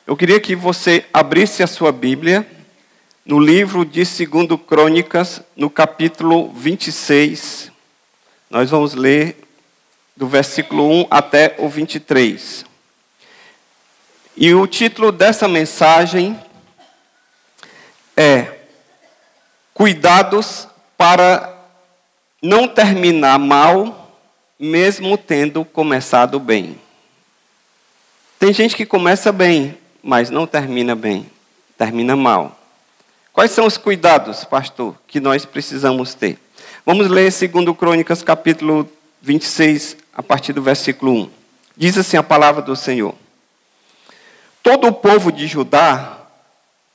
Eu queria que você abrisse a sua Bíblia no livro de 2 Crônicas, no capítulo 26. Nós vamos ler do versículo 1 até o 23. E o título dessa mensagem é Cuidados para não terminar mal, mesmo tendo começado bem. Tem gente que começa bem, mas não termina bem, termina mal. Quais são os cuidados, pastor, que nós precisamos ter? Vamos ler 2 Crônicas, capítulo 26, a partir do versículo 1. Diz assim a palavra do Senhor. Todo o povo de Judá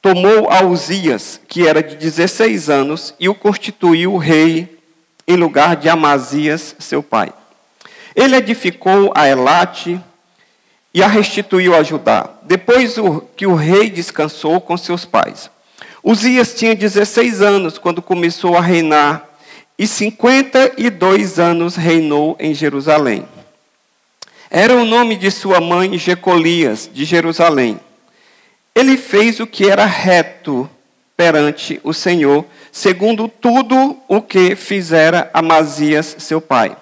tomou a Uzias, que era de 16 anos, e o constituiu rei em lugar de Amazias, seu pai. Ele edificou a Elate e a restituiu a Judá, depois que o rei descansou com seus pais. Uzias tinha 16 anos quando começou a reinar, e 52 anos reinou em Jerusalém. Era o nome de sua mãe Jecolias, de Jerusalém. Ele fez o que era reto perante o Senhor, segundo tudo o que fizera Amazias, seu pai.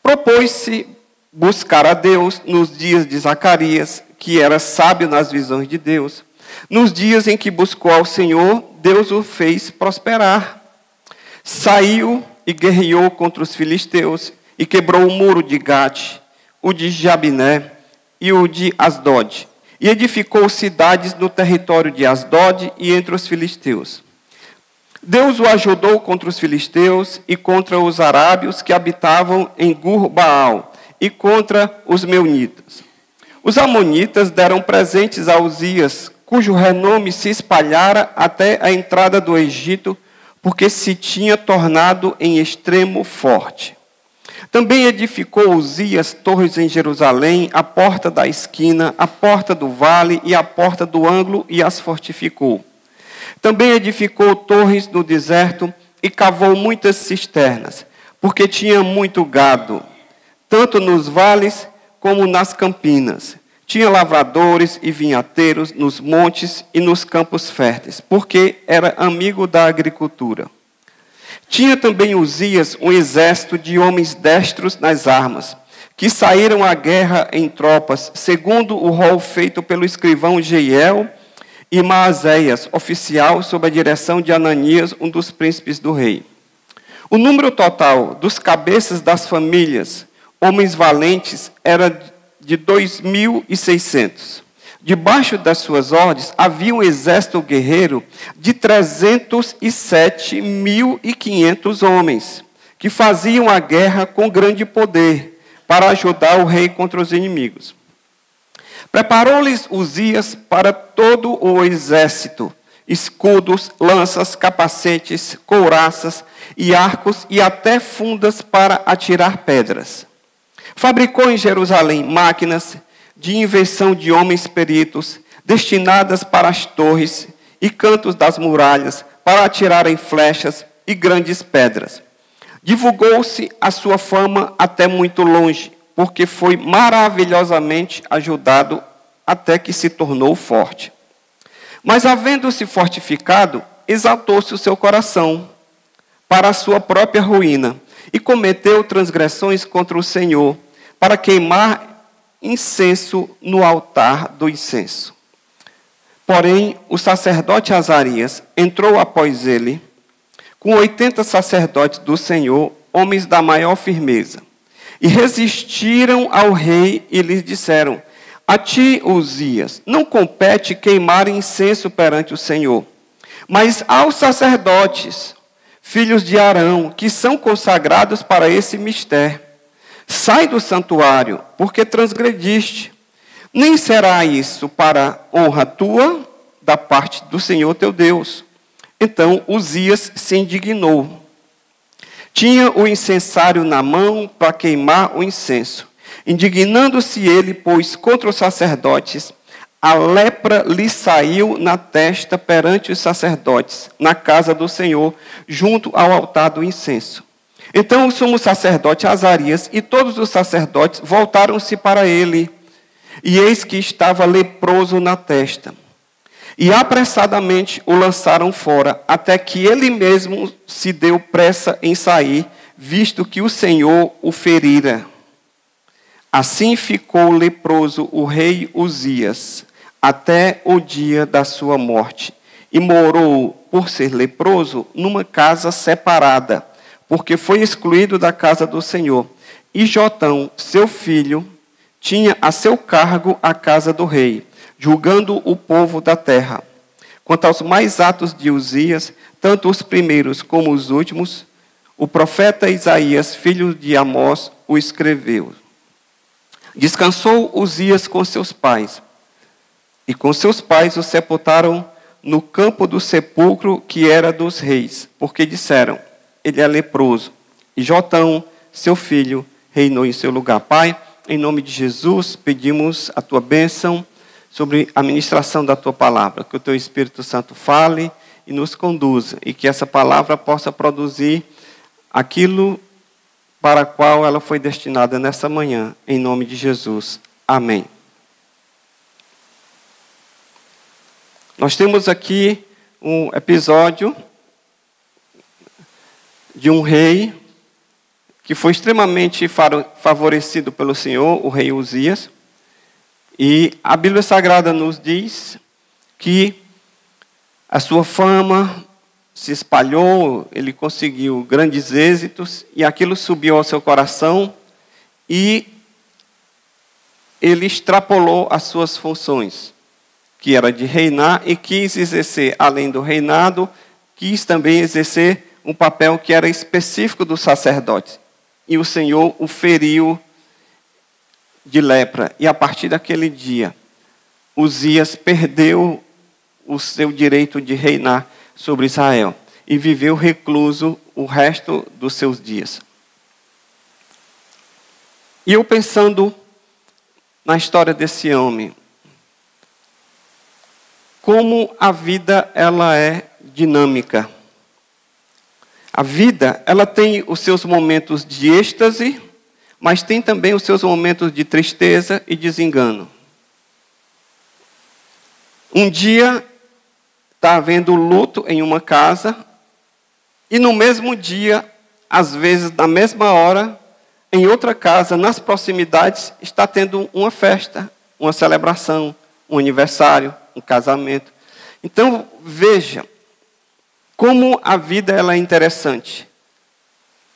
Propôs-se buscar a Deus nos dias de Zacarias, que era sábio nas visões de Deus. Nos dias em que buscou ao Senhor, Deus o fez prosperar. Saiu e guerreou contra os filisteus e quebrou o muro de Gate, o de Jabiné e o de Asdod. E edificou cidades no território de Asdod e entre os filisteus. Deus o ajudou contra os filisteus e contra os arábios que habitavam em Gur-Baal e contra os meunitas. Os amonitas deram presentes a Uzias, cujo renome se espalhara até a entrada do Egito, porque se tinha tornado em extremo forte. Também edificou Uzias torres em Jerusalém, a porta da esquina, a porta do vale e a porta do ângulo, e as fortificou. Também edificou torres no deserto e cavou muitas cisternas, porque tinha muito gado, tanto nos vales como nas campinas. Tinha lavradores e vinhateiros nos montes e nos campos férteis, porque era amigo da agricultura. Tinha também Uzias um exército de homens destros nas armas, que saíram à guerra em tropas, segundo o rol feito pelo escrivão Jeiel e Maazéias, oficial sob a direção de Ananias, um dos príncipes do rei. O número total dos cabeças das famílias, homens valentes, era de 2.600. Debaixo das suas ordens havia um exército guerreiro de 307.500 homens, que faziam a guerra com grande poder, para ajudar o rei contra os inimigos. Preparou-lhes Uzias para todo o exército, escudos, lanças, capacetes, couraças e arcos, e até fundas para atirar pedras. Fabricou em Jerusalém máquinas de invenção de homens peritos, destinadas para as torres e cantos das muralhas, para atirarem flechas e grandes pedras. Divulgou-se a sua fama até muito longe, porque foi maravilhosamente ajudado até que se tornou forte. Mas, havendo-se fortificado, exaltou-se o seu coração para a sua própria ruína, e cometeu transgressões contra o Senhor, para queimar incenso no altar do incenso. Porém, o sacerdote Azarias entrou após ele, com 80 sacerdotes do Senhor, homens da maior firmeza, e resistiram ao rei e lhes disseram: a ti, Uzias, não compete queimar incenso perante o Senhor, mas aos sacerdotes, filhos de Arão, que são consagrados para esse mistério. Sai do santuário, porque transgrediste. Nem será isso para honra tua, da parte do Senhor teu Deus. Então Uzias se indignou. Tinha o incensário na mão para queimar o incenso. Indignando-se ele, pois, contra os sacerdotes, a lepra lhe saiu na testa perante os sacerdotes, na casa do Senhor, junto ao altar do incenso. Então o sumo sacerdote Azarias e todos os sacerdotes voltaram-se para ele. e eis que estava leproso na testa. E apressadamente o lançaram fora, até que ele mesmo se deu pressa em sair, visto que o Senhor o ferira. Assim ficou leproso o rei Uzias, até o dia da sua morte, e morou, por ser leproso, numa casa separada, porque foi excluído da casa do Senhor. E Jotão, seu filho, tinha a seu cargo a casa do rei, julgando o povo da terra. Quanto aos mais atos de Uzias, tanto os primeiros como os últimos, o profeta Isaías, filho de Amós, o escreveu. Descansou Uzias com seus pais, e com seus pais o sepultaram no campo do sepulcro que era dos reis, porque disseram, ele é leproso. E Jotão, seu filho, reinou em seu lugar. Pai, em nome de Jesus, pedimos a tua bênção sobre a ministração da tua palavra, que o teu Espírito Santo fale e nos conduza, e que essa palavra possa produzir aquilo para a qual ela foi destinada nessa manhã, em nome de Jesus. Amém. Nós temos aqui um episódio de um rei que foi extremamente favorecido pelo Senhor, o rei Uzias. E a Bíblia Sagrada nos diz que a sua fama se espalhou, ele conseguiu grandes êxitos, e aquilo subiu ao seu coração, e ele extrapolou as suas funções, que era de reinar, e quis exercer, além do reinado, quis também exercer um papel que era específico dos sacerdotes. E o Senhor o feriu de lepra. E a partir daquele dia, Uzias perdeu o seu direito de reinar sobre Israel e viveu recluso o resto dos seus dias. E eu pensando na história desse homem, como a vida ela é dinâmica. A vida, ela tem os seus momentos de êxtase, mas tem também os seus momentos de tristeza e desengano. Um dia está havendo luto em uma casa, e no mesmo dia, às vezes na mesma hora, em outra casa, nas proximidades, está tendo uma festa, uma celebração, um aniversário, um casamento. Então, veja como a vida ela é interessante.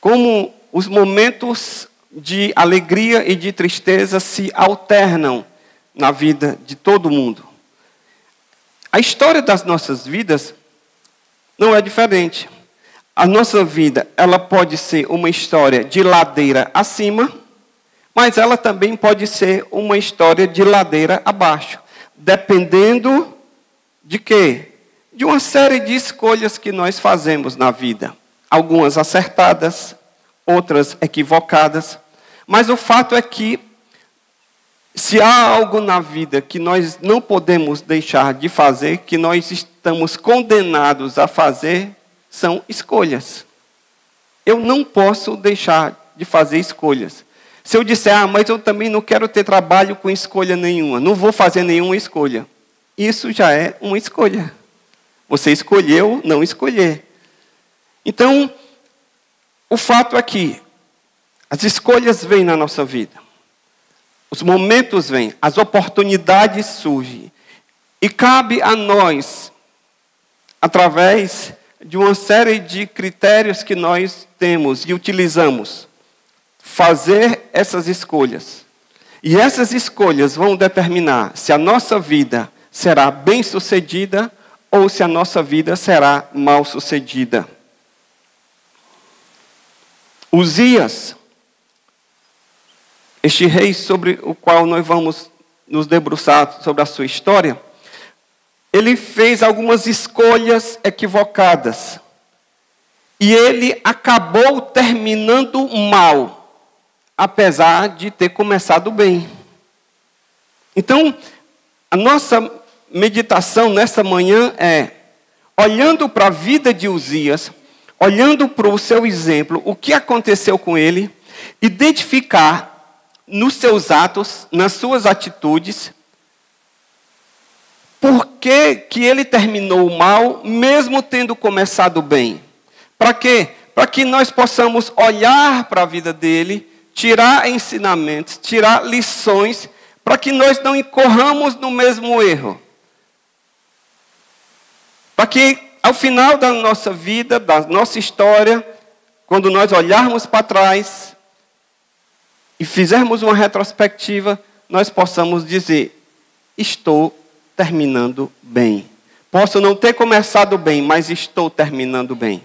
Como os momentos de alegria e de tristeza se alternam na vida de todo mundo. A história das nossas vidas não é diferente. A nossa vida, ela pode ser uma história de ladeira acima, mas ela também pode ser uma história de ladeira abaixo, dependendo de quê? De uma série de escolhas que nós fazemos na vida. Algumas acertadas, outras equivocadas. Mas o fato é que, se há algo na vida que nós não podemos deixar de fazer, que nós estamos condenados a fazer, são escolhas. Eu não posso deixar de fazer escolhas. Se eu disser, mas eu também não quero ter trabalho com escolha nenhuma, não vou fazer nenhuma escolha. Isso já é uma escolha. Você escolheu não escolher. Então, o fato é que as escolhas vêm na nossa vida. Os momentos vêm, as oportunidades surgem. E cabe a nós, através de uma série de critérios que nós temos e utilizamos, fazer essas escolhas. E essas escolhas vão determinar se a nossa vida será bem-sucedida ou se a nossa vida será mal-sucedida. Uzias, este rei sobre o qual nós vamos nos debruçar sobre a sua história, ele fez algumas escolhas equivocadas. E ele acabou terminando mal, apesar de ter começado bem. Então, a nossa meditação nessa manhã é, olhando para a vida de Uzias, olhando para o seu exemplo, o que aconteceu com ele, identificar nos seus atos, nas suas atitudes, por que ele terminou mal, mesmo tendo começado bem. Para quê? Para que nós possamos olhar para a vida dele, tirar ensinamentos, tirar lições, para que nós não incorramos no mesmo erro. Para que, ao final da nossa vida, da nossa história, quando nós olharmos para trás e fizermos uma retrospectiva, nós possamos dizer: estou terminando bem. Posso não ter começado bem, mas estou terminando bem.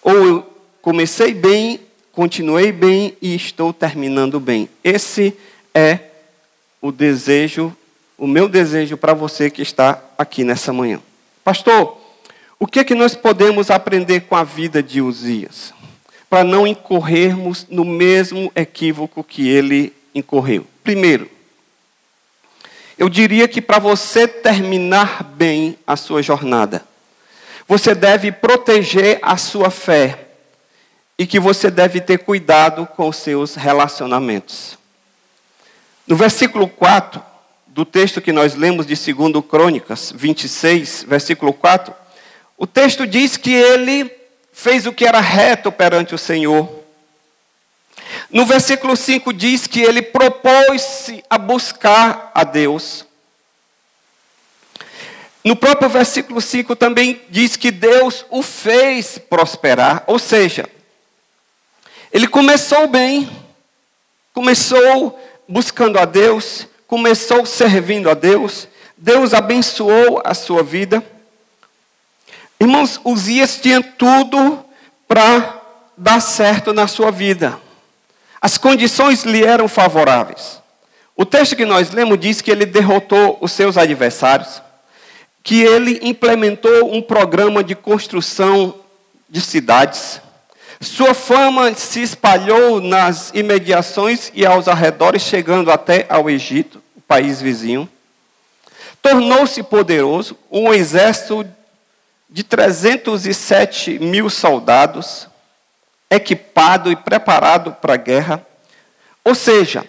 Ou eu comecei bem, continuei bem e estou terminando bem. Esse é o desejo, o meu desejo para você que está aqui nessa manhã. Pastor, o que é que nós podemos aprender com a vida de Uzias? Para não incorrermos no mesmo equívoco que ele incorreu. Primeiro, eu diria que para você terminar bem a sua jornada, você deve proteger a sua fé e que você deve ter cuidado com os seus relacionamentos. No versículo 4 do texto que nós lemos de 2 Crônicas 26, versículo 4, o texto diz que ele fez o que era reto perante o Senhor. No versículo 5 diz que ele propôs-se a buscar a Deus. No próprio versículo 5 também diz que Deus o fez prosperar. Ou seja, ele começou bem, começou buscando a Deus, começou servindo a Deus, Deus abençoou a sua vida. Irmãos, Uzias tinha tudo para dar certo na sua vida. As condições lhe eram favoráveis. O texto que nós lemos diz que ele derrotou os seus adversários, que ele implementou um programa de construção de cidades. Sua fama se espalhou nas imediações e aos arredores, chegando até ao Egito, o país vizinho. Tornou-se poderoso, um exército de 307 mil soldados, equipado e preparado para a guerra. Ou seja,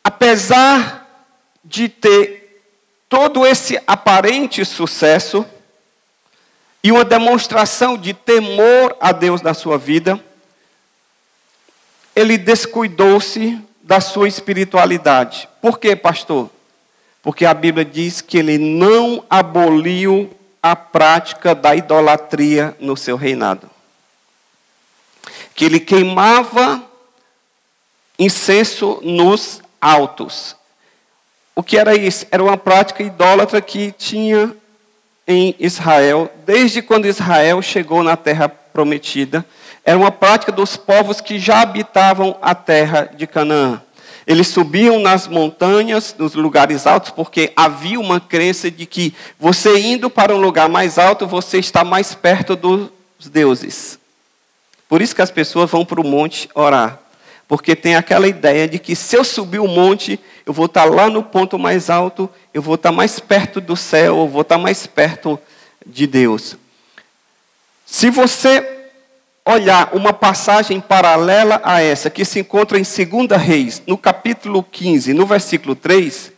apesar de ter todo esse aparente sucesso e uma demonstração de temor a Deus na sua vida, ele descuidou-se da sua espiritualidade. Por quê, pastor? Porque a Bíblia diz que ele não aboliu a prática da idolatria no seu reinado. Que ele queimava incenso nos altos. O que era isso? Era uma prática idólatra que tinha em Israel, desde quando Israel chegou na terra prometida. Era uma prática dos povos que já habitavam a terra de Canaã. Eles subiam nas montanhas, nos lugares altos, porque havia uma crença de que você indo para um lugar mais alto, você está mais perto dos deuses. Por isso que as pessoas vão para o monte orar. Porque tem aquela ideia de que se eu subir o monte, eu vou estar lá no ponto mais alto, eu vou estar mais perto do céu, eu vou estar mais perto de Deus. Se você olhar uma passagem paralela a essa, que se encontra em 2 Reis, no capítulo 15, no versículo 3,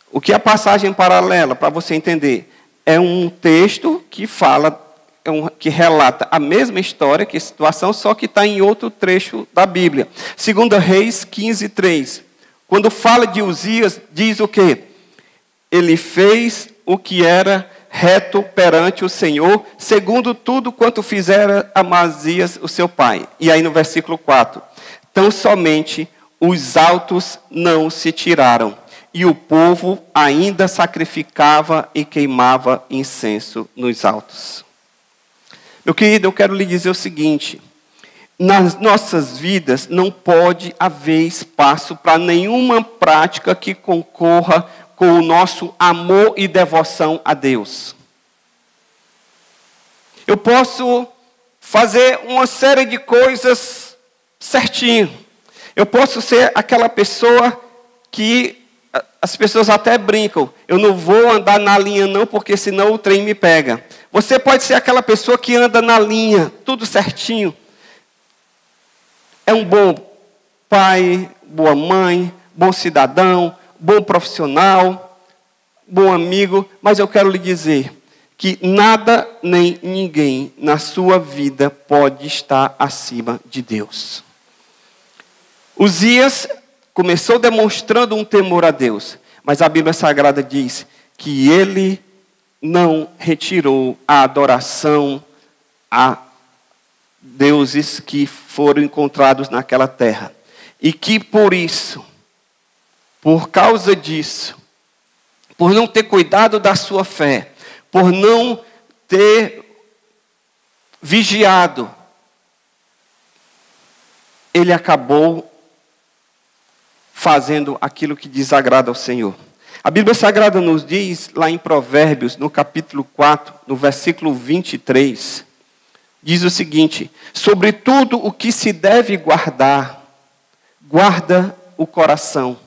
o que é a passagem paralela, para você entender? É um texto que fala, que relata a mesma história, que situação, só que está em outro trecho da Bíblia. 2 Reis 15, 3. Quando fala de Uzias, diz o quê? Ele fez o que era reto perante o Senhor, segundo tudo quanto fizera Amazias, o seu pai. E aí no versículo 4. Tão somente os altos não se tiraram, e o povo ainda sacrificava e queimava incenso nos altos. Meu querido, eu quero lhe dizer o seguinte: nas nossas vidas não pode haver espaço para nenhuma prática que concorra com o nosso amor e devoção a Deus. Eu posso fazer uma série de coisas certinho. Eu posso ser aquela pessoa que as pessoas até brincam. Eu não vou andar na linha não, porque senão o trem me pega. Você pode ser aquela pessoa que anda na linha, tudo certinho. É um bom pai, boa mãe, bom cidadão, bom profissional, bom amigo, mas eu quero lhe dizer que nada nem ninguém na sua vida pode estar acima de Deus. Uzias começou demonstrando um temor a Deus, mas a Bíblia Sagrada diz que ele não retirou a adoração a deuses que foram encontrados naquela terra. E que por isso, por causa disso, por não ter cuidado da sua fé, por não ter vigiado, ele acabou fazendo aquilo que desagrada ao Senhor. A Bíblia Sagrada nos diz, lá em Provérbios, no capítulo 4, no versículo 23, diz o seguinte: sobre tudo o que se deve guardar, guarda o coração,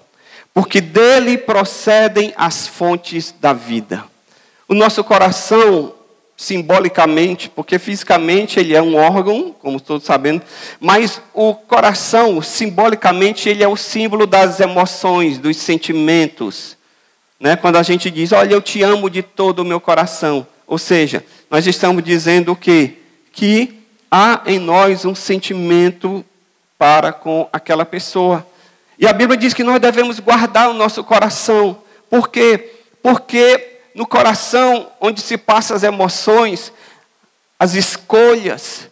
porque dele procedem as fontes da vida. O nosso coração, simbolicamente, porque fisicamente ele é um órgão, como todos sabemos, mas o coração, simbolicamente, ele é o símbolo das emoções, dos sentimentos. Né? Quando a gente diz, olha, eu te amo de todo o meu coração. Ou seja, nós estamos dizendo o quê? Que há em nós um sentimento para com aquela pessoa. E a Bíblia diz que nós devemos guardar o nosso coração. Por quê? Porque no coração, onde se passam as emoções, as escolhas,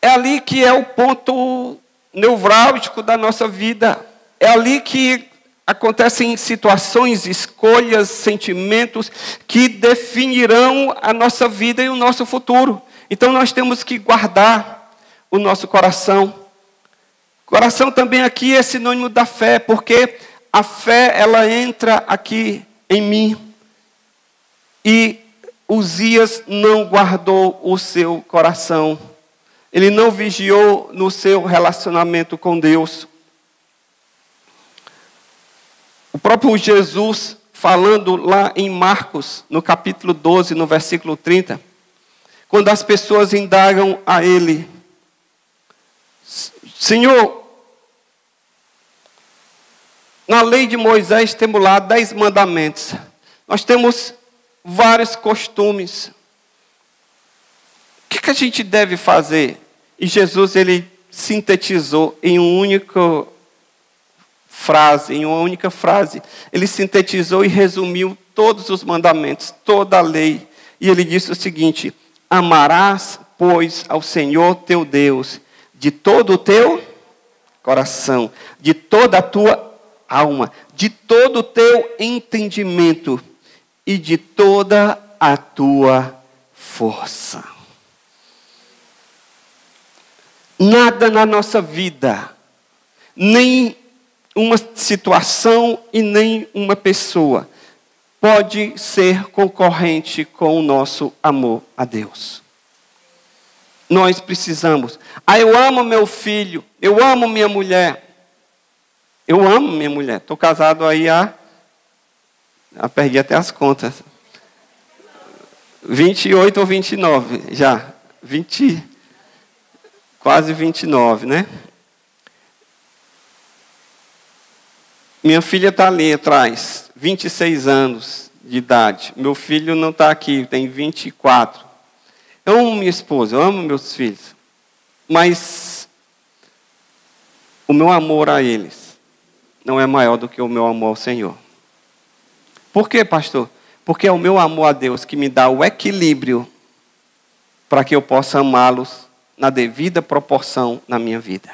é ali que é o ponto nevrálgico da nossa vida. É ali que acontecem situações, escolhas, sentimentos que definirão a nossa vida e o nosso futuro. Então nós temos que guardar o nosso coração. Coração também aqui é sinônimo da fé, porque a fé ela entra aqui em mim. E Uzias não guardou o seu coração. Ele não vigiou no seu relacionamento com Deus. O próprio Jesus, falando lá em Marcos, no capítulo 12, no versículo 30, quando as pessoas indagam a ele, Senhor, na lei de Moisés temos lá 10 mandamentos. Nós temos vários costumes. O que a gente deve fazer? E Jesus, ele sintetizou em uma única frase. Ele sintetizou e resumiu todos os mandamentos, toda a lei. E ele disse o seguinte: amarás, pois, ao Senhor teu Deus, de todo o teu coração, de toda a tua alma, de todo o teu entendimento e de toda a tua força. Nada na nossa vida, nem uma situação e nem uma pessoa pode ser concorrente com o nosso amor a Deus. Nós precisamos. Eu amo meu filho, eu amo minha mulher. Eu amo minha mulher. Estou casado aí perdi até as contas. 28 ou 29 já. 20, quase 29, né? Minha filha está ali atrás, 26 anos de idade. Meu filho não está aqui, tem 24. Eu amo minha esposa, eu amo meus filhos. Mas o meu amor a eles não é maior do que o meu amor ao Senhor. Por quê, pastor? Porque é o meu amor a Deus que me dá o equilíbrio para que eu possa amá-los na devida proporção na minha vida.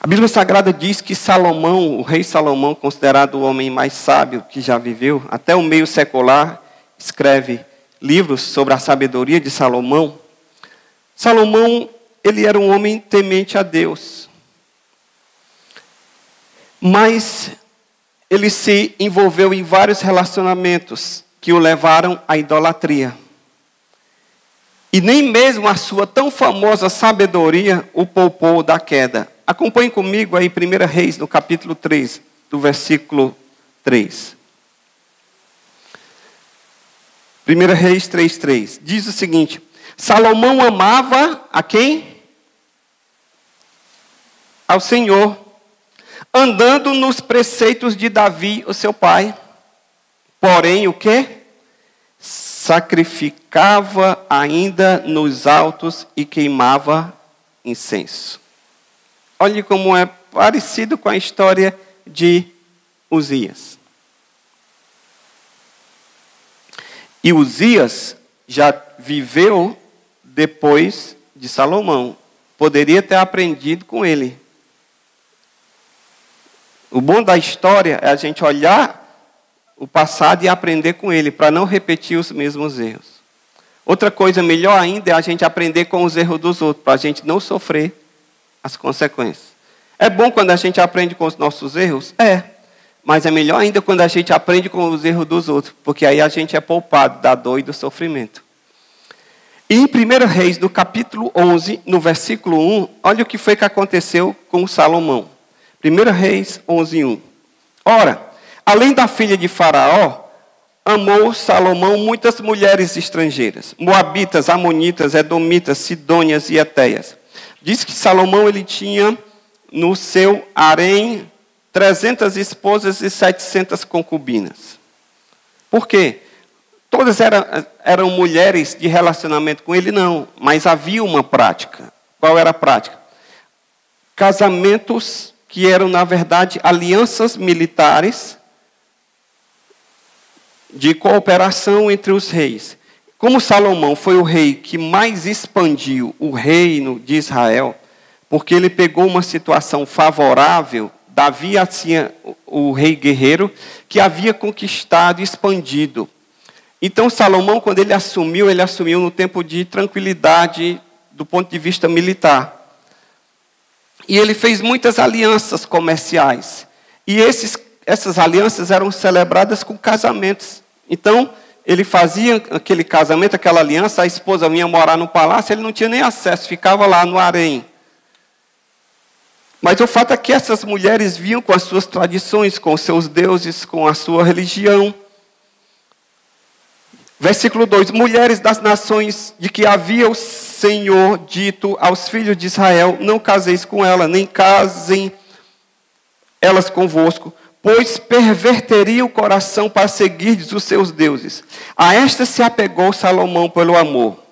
A Bíblia Sagrada diz que Salomão, o rei Salomão, considerado o homem mais sábio que já viveu, até o meio secular, escreve livros sobre a sabedoria de Salomão. Salomão, ele era um homem temente a Deus. Mas ele se envolveu em vários relacionamentos que o levaram à idolatria. E nem mesmo a sua tão famosa sabedoria o poupou da queda. Acompanhe comigo aí 1 Reis, no capítulo 3, do versículo 3. 1 Reis 3:3. Diz o seguinte: Salomão amava a quem? ao Senhor, andando nos preceitos de Davi, o seu pai. Porém, o quê? Sacrificava ainda nos altos e queimava incenso. Olhe como é parecido com a história de Uzias. E Uzias já viveu depois de Salomão. Poderia ter aprendido com ele. O bom da história é a gente olhar o passado e aprender com ele, para não repetir os mesmos erros. Outra coisa melhor ainda é a gente aprender com os erros dos outros, para a gente não sofrer as consequências. É bom quando a gente aprende com os nossos erros? É. Mas é melhor ainda quando a gente aprende com os erros dos outros, porque aí a gente é poupado da dor e do sofrimento. E em 1 Reis, no capítulo 11, no versículo 1, olha o que foi que aconteceu com Salomão. 1 Reis 11, 1. Ora, além da filha de Faraó, amou Salomão muitas mulheres estrangeiras, moabitas, amonitas, edomitas, sidônias e etéias. Diz que Salomão ele tinha no seu harém 300 esposas e 700 concubinas. Por quê? Todas eram mulheres de relacionamento com ele? Não, mas havia uma prática. Qual era a prática? Casamentos que eram, na verdade, alianças militares de cooperação entre os reis. Como Salomão foi o rei que mais expandiu o reino de Israel, porque ele pegou uma situação favorável, Davi tinha o rei guerreiro que havia conquistado e expandido. Então Salomão, quando ele assumiu no tempo de tranquilidade do ponto de vista militar. E ele fez muitas alianças comerciais. E essas alianças eram celebradas com casamentos. Então, ele fazia aquele casamento, aquela aliança, a esposa vinha morar no palácio, ele não tinha nem acesso, ficava lá no harém. Mas o fato é que essas mulheres vinham com as suas tradições, com os seus deuses, com a sua religião. Versículo 2. Mulheres das nações de que havia o Senhor dito aos filhos de Israel, não caseis com ela, nem casem elas convosco, pois perverteria o coração para seguirdes os seus deuses. A esta se apegou Salomão pelo amor.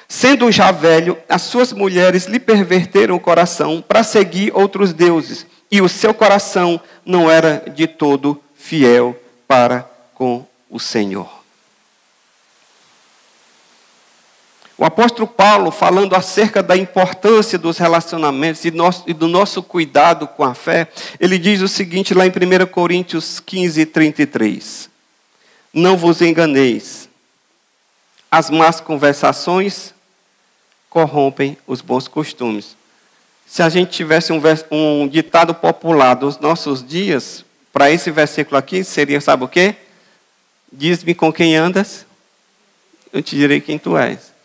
Sendo já velho, as suas mulheres lhe perverteram o coração para seguir outros deuses, e o seu coração não era de todo fiel para com o Senhor. O apóstolo Paulo, falando acerca da importância dos relacionamentos e do nosso cuidado com a fé, ele diz o seguinte lá em 1 Coríntios 15, 33. Não vos enganeis, as más conversações corrompem os bons costumes. Se a gente tivesse um ditado popular dos nossos dias, para esse versículo aqui, seria, sabe o quê? Diz-me com quem andas, eu te direi quem tu és.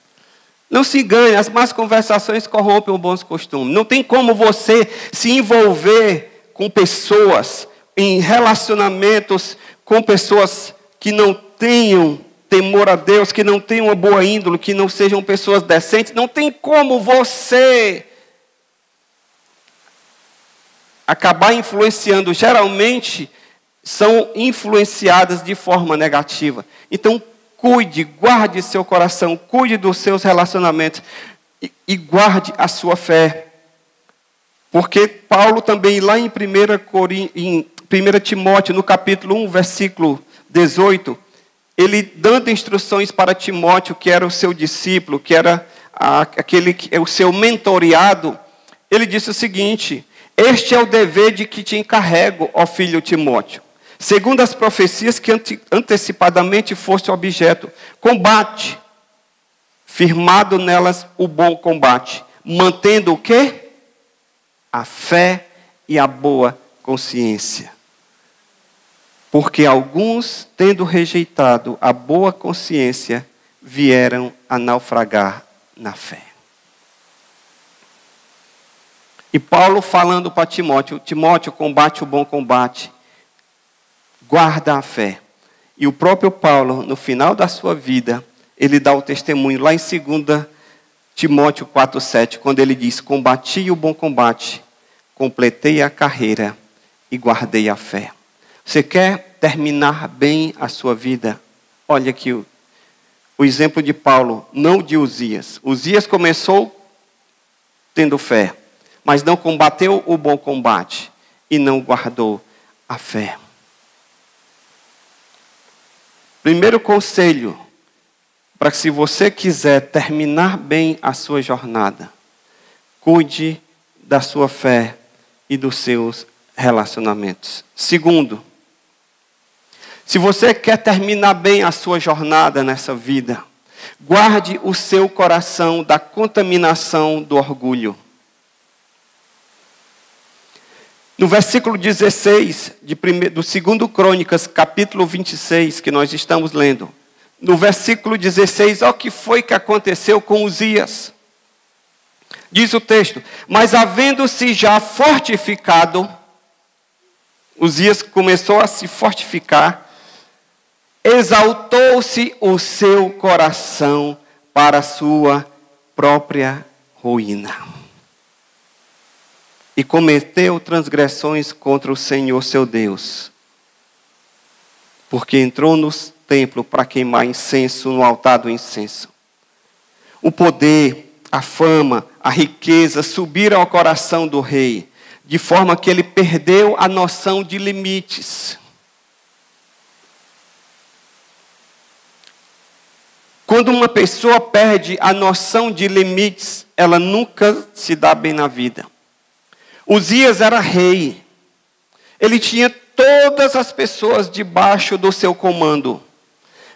Não se engane, as más conversações corrompem os bons costumes. Não tem como você se envolver com pessoas, em relacionamentos com pessoas que não tenham temor a Deus, que não tenham uma boa índole, que não sejam pessoas decentes. Não tem como você acabar influenciando. Geralmente, são influenciadas de forma negativa. Então, cuide, guarde seu coração, cuide dos seus relacionamentos e guarde a sua fé. Porque Paulo também, lá em 1 Timóteo, no capítulo 1, versículo 18, ele dando instruções para Timóteo, que era o seu discípulo, que era o seu mentoreado, ele disse o seguinte: este é o dever de que te encarrego, ó filho Timóteo. Segundo as profecias que antecipadamente foste objeto, combate, firmado nelas o bom combate, mantendo o quê? A fé e a boa consciência. Porque alguns, tendo rejeitado a boa consciência, vieram a naufragar na fé. E Paulo falando para Timóteo, Timóteo, combate o bom combate, guarda a fé. E o próprio Paulo, no final da sua vida, ele dá o testemunho lá em 2 Timóteo 4,7, quando ele diz: combati o bom combate, completei a carreira e guardei a fé. Você quer terminar bem a sua vida? Olha aqui o exemplo de Paulo, não de Uzias. Uzias começou tendo fé, mas não combateu o bom combate e não guardou a fé. Primeiro conselho, para que se você quiser terminar bem a sua jornada, cuide da sua fé e dos seus relacionamentos. Segundo, se você quer terminar bem a sua jornada nessa vida, guarde o seu coração da contaminação do orgulho. No versículo 16 do 2 Crônicas, capítulo 26, que nós estamos lendo, no versículo 16, olha o que foi que aconteceu com Uzias. Diz o texto: mas havendo-se já fortificado, Uzias começou a se fortificar, exaltou-se o seu coração para a sua própria ruína. E cometeu transgressões contra o Senhor seu Deus, porque entrou no templo para queimar incenso no altar do incenso. O poder, a fama, a riqueza subiram ao coração do rei, de forma que ele perdeu a noção de limites. Quando uma pessoa perde a noção de limites, ela nunca se dá bem na vida. Uzias era rei. Ele tinha todas as pessoas debaixo do seu comando.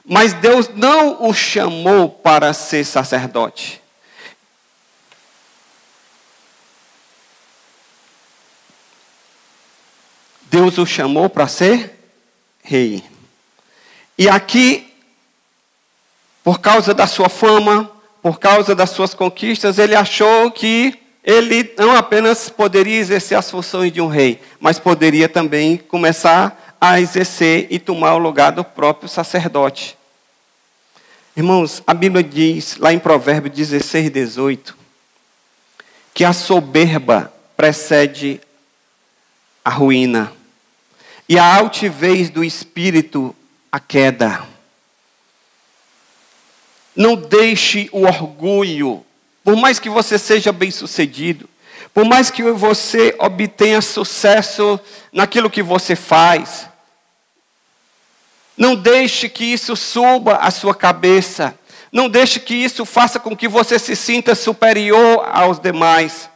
Mas Deus não o chamou para ser sacerdote. Deus o chamou para ser rei. E aqui, por causa da sua fama, por causa das suas conquistas, ele achou que ele não apenas poderia exercer as funções de um rei, mas poderia também começar a exercer e tomar o lugar do próprio sacerdote. Irmãos, a Bíblia diz, lá em Provérbios 16, 18, que a soberba precede a ruína, e a altivez do espírito a queda. Não deixe o orgulho, por mais que você seja bem-sucedido, por mais que você obtenha sucesso naquilo que você faz, não deixe que isso suba a sua cabeça, não deixe que isso faça com que você se sinta superior aos demais,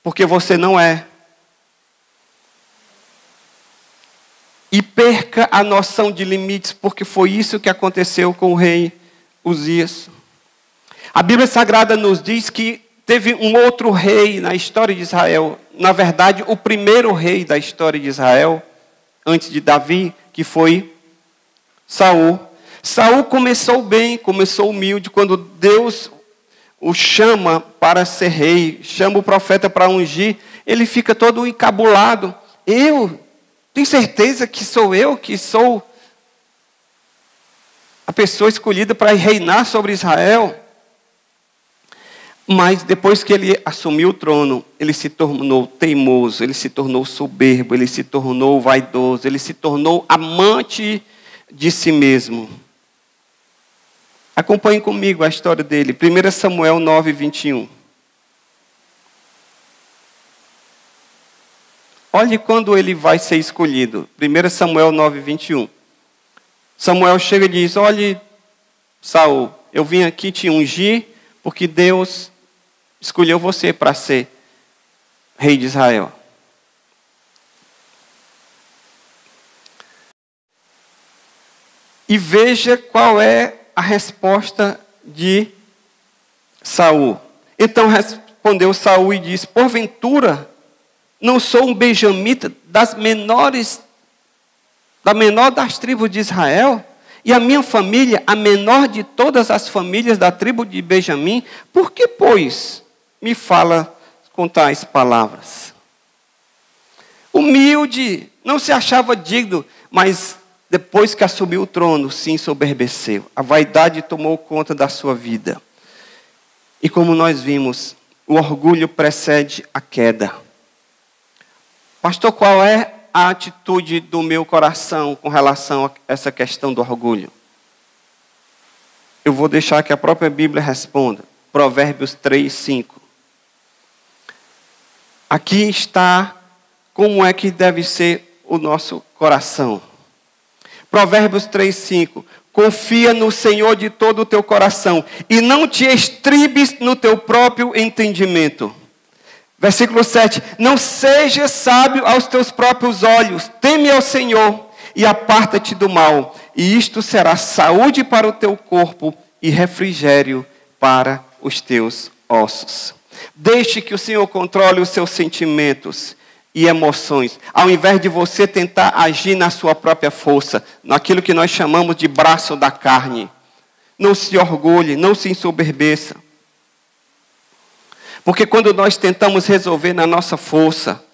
porque você não é. E perca a noção de limites, porque foi isso que aconteceu com o rei Uzias. A Bíblia Sagrada nos diz que teve um outro rei na história de Israel. Na verdade, o primeiro rei da história de Israel, antes de Davi, que foi Saul. Saul começou bem, começou humilde. Quando Deus o chama para ser rei, chama o profeta para ungir, ele fica todo encabulado. Eu tenho certeza que sou eu que sou a pessoa escolhida para reinar sobre Israel. Mas depois que ele assumiu o trono, ele se tornou teimoso, ele se tornou soberbo, ele se tornou vaidoso, ele se tornou amante de si mesmo. Acompanhe comigo a história dele. 1 Samuel 9, 21. Olhe quando ele vai ser escolhido. 1 Samuel 9, 21. Samuel chega e diz: olhe, Saul, eu vim aqui te ungir porque Deus escolheu você para ser rei de Israel. E veja qual é a resposta de Saul. Então respondeu Saul e disse: porventura, não sou um benjamita da menor das tribos de Israel? E a minha família, a menor de todas as famílias da tribo de Benjamim? Por que, pois, me fala com tais palavras? Humilde, não se achava digno, mas depois que assumiu o trono, se ensoberbeceu. A vaidade tomou conta da sua vida. E como nós vimos, o orgulho precede a queda. Pastor, qual é a atitude do meu coração com relação a essa questão do orgulho? Eu vou deixar que a própria Bíblia responda. Provérbios 3, 5. Aqui está como é que deve ser o nosso coração. Provérbios 3, 5. Confia no Senhor de todo o teu coração e não te estribes no teu próprio entendimento. Versículo 7. Não sejas sábio aos teus próprios olhos. Teme ao Senhor e aparta-te do mal. E isto será saúde para o teu corpo e refrigério para os teus ossos. Deixe que o Senhor controle os seus sentimentos e emoções, ao invés de você tentar agir na sua própria força, naquilo que nós chamamos de braço da carne. Não se orgulhe, não se ensoberbeça. Porque quando nós tentamos resolver na nossa força,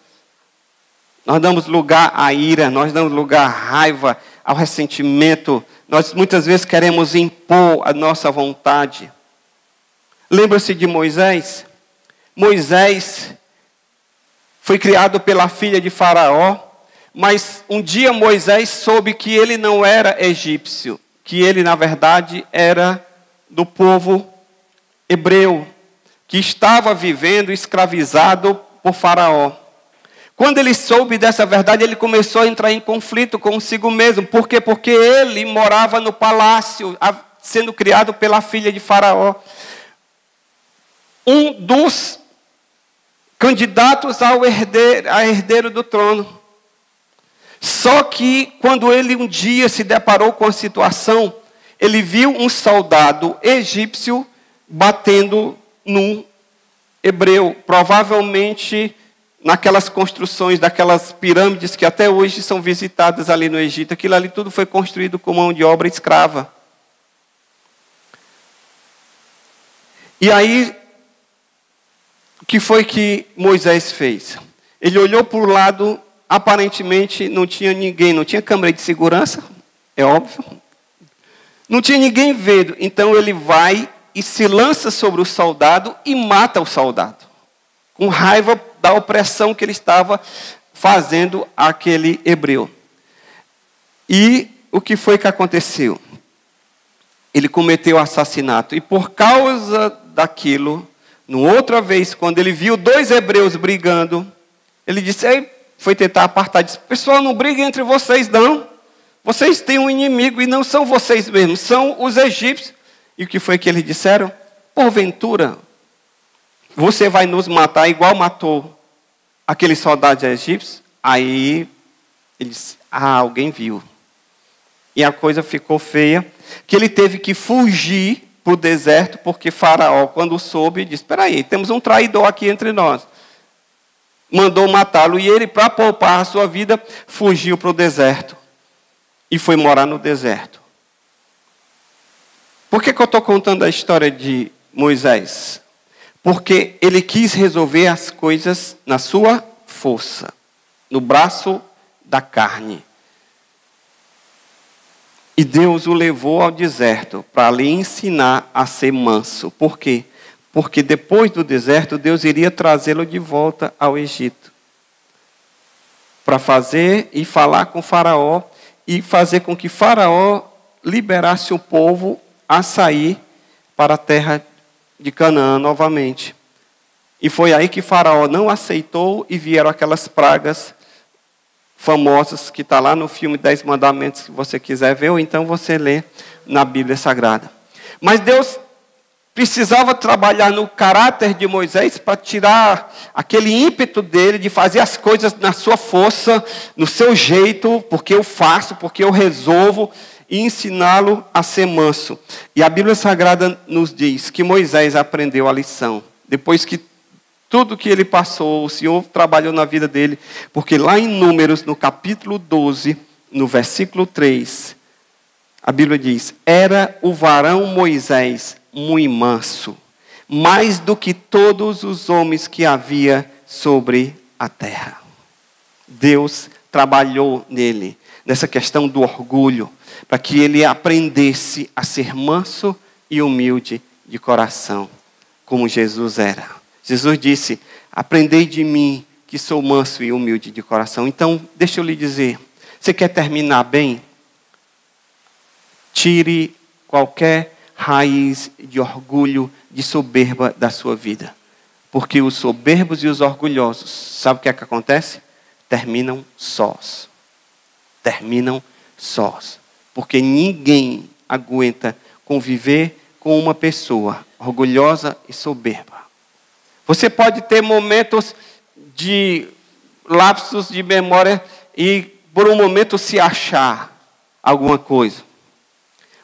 nós damos lugar à ira, nós damos lugar à raiva, ao ressentimento. Nós muitas vezes queremos impor a nossa vontade. Lembra-se de Moisés? Moisés foi criado pela filha de Faraó, mas um dia Moisés soube que ele não era egípcio, que ele, na verdade, era do povo hebreu, que estava vivendo escravizado por Faraó. Quando ele soube dessa verdade, ele começou a entrar em conflito consigo mesmo. Por quê? Porque ele morava no palácio, sendo criado pela filha de Faraó. Um dos candidatos ao herdeiro do trono. Só que, quando ele um dia se deparou com a situação, ele viu um soldado egípcio batendo num hebreu, provavelmente naquelas construções, daquelas pirâmides que até hoje são visitadas ali no Egito. Aquilo ali tudo foi construído com mão de obra escrava. E aí, o que foi que Moisés fez? Ele olhou para o lado, aparentemente não tinha ninguém, não tinha câmera de segurança, é óbvio. Não tinha ninguém vendo, então ele vai e se lança sobre o soldado e mata o soldado. Com raiva da opressão que ele estava fazendo àquele hebreu. E o que foi que aconteceu? Ele cometeu assassinato. E por causa daquilo, numa outra vez, quando ele viu dois hebreus brigando, ele disse, foi tentar apartar, disse, pessoal, não briguem entre vocês não. Vocês têm um inimigo e não são vocês mesmos, são os egípcios. E o que foi que eles disseram? Porventura, você vai nos matar igual matou aqueles soldados egípcios? Aí, ele disse, alguém viu. E a coisa ficou feia, que ele teve que fugir para o deserto, porque Faraó, quando soube, disse, espera aí, temos um traidor aqui entre nós. Mandou matá-lo, e ele, para poupar a sua vida, fugiu para o deserto. E foi morar no deserto. Por que eu estou contando a história de Moisés? Porque ele quis resolver as coisas na sua força, no braço da carne. E Deus o levou ao deserto para lhe ensinar a ser manso. Por quê? Porque depois do deserto, Deus iria trazê-lo de volta ao Egito. Para fazer e falar com Faraó e fazer com que Faraó liberasse o povo a sair para a terra de Canaã novamente. E foi aí que Faraó não aceitou e vieram aquelas pragas famosas que está lá no filme 10 Mandamentos, se você quiser ver, ou então você lê na Bíblia Sagrada. Mas Deus precisava trabalhar no caráter de Moisés para tirar aquele ímpeto dele de fazer as coisas na sua força, no seu jeito, porque eu faço, porque eu resolvo, e ensiná-lo a ser manso. E a Bíblia Sagrada nos diz que Moisés aprendeu a lição. Depois que tudo que ele passou, o Senhor trabalhou na vida dele. Porque lá em Números, no capítulo 12, no versículo 3, a Bíblia diz, era o varão Moisés muito manso, mais do que todos os homens que havia sobre a terra. Deus trabalhou nele, nessa questão do orgulho, para que ele aprendesse a ser manso e humilde de coração, como Jesus era. Jesus disse, aprendei de mim, que sou manso e humilde de coração. Então, deixa eu lhe dizer, você quer terminar bem? Tire qualquer raiz de orgulho, de soberba da sua vida. Porque os soberbos e os orgulhosos, sabe o que é que acontece? Terminam sós. Terminam sós. Porque ninguém aguenta conviver com uma pessoa orgulhosa e soberba. Você pode ter momentos de lapsos de memória e por um momento se achar alguma coisa.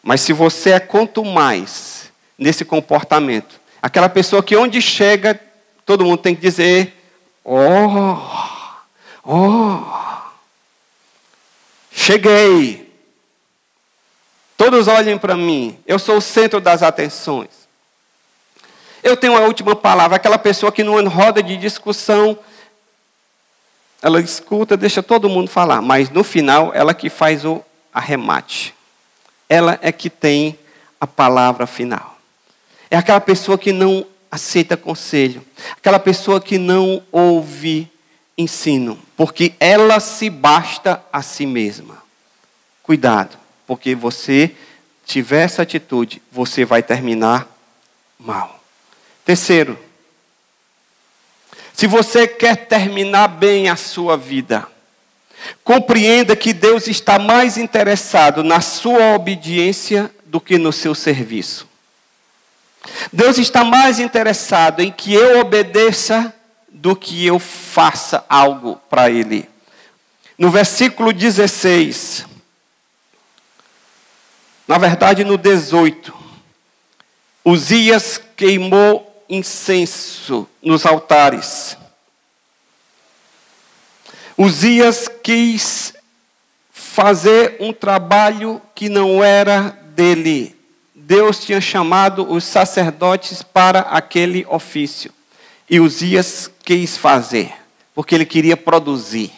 Mas se você é quanto mais nesse comportamento, aquela pessoa que onde chega, todo mundo tem que dizer, cheguei. Todos olhem para mim, eu sou o centro das atenções. Eu tenho a última palavra, aquela pessoa que numa roda de discussão, ela escuta, deixa todo mundo falar, mas no final ela que faz o arremate. Ela é que tem a palavra final. É aquela pessoa que não aceita conselho, aquela pessoa que não ouve ensino, porque ela se basta a si mesma. Cuidado, porque você tiver essa atitude, você vai terminar mal. Terceiro, se você quer terminar bem a sua vida, compreenda que Deus está mais interessado na sua obediência do que no seu serviço. Deus está mais interessado em que eu obedeça do que eu faça algo para Ele. No versículo 16, na verdade no 18, Uzias queimou incenso nos altares. Uzias quis fazer um trabalho que não era dele. Deus tinha chamado os sacerdotes para aquele ofício. E Uzias quis fazer, porque ele queria produzir.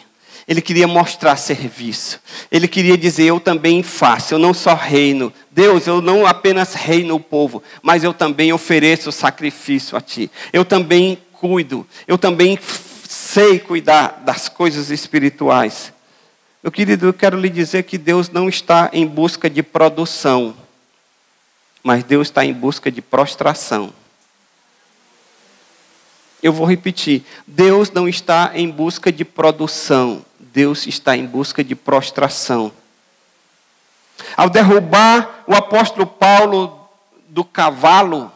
Ele queria mostrar serviço. Ele queria dizer, eu também faço, eu não só reino. Deus, eu não apenas reino o povo, mas eu também ofereço sacrifício a Ti. Eu também cuido, eu também sei cuidar das coisas espirituais. Meu querido, eu quero lhe dizer que Deus não está em busca de produção, mas Deus está em busca de prostração. Eu vou repetir, Deus não está em busca de produção, Deus está em busca de prostração. Ao derrubar o apóstolo Paulo do cavalo,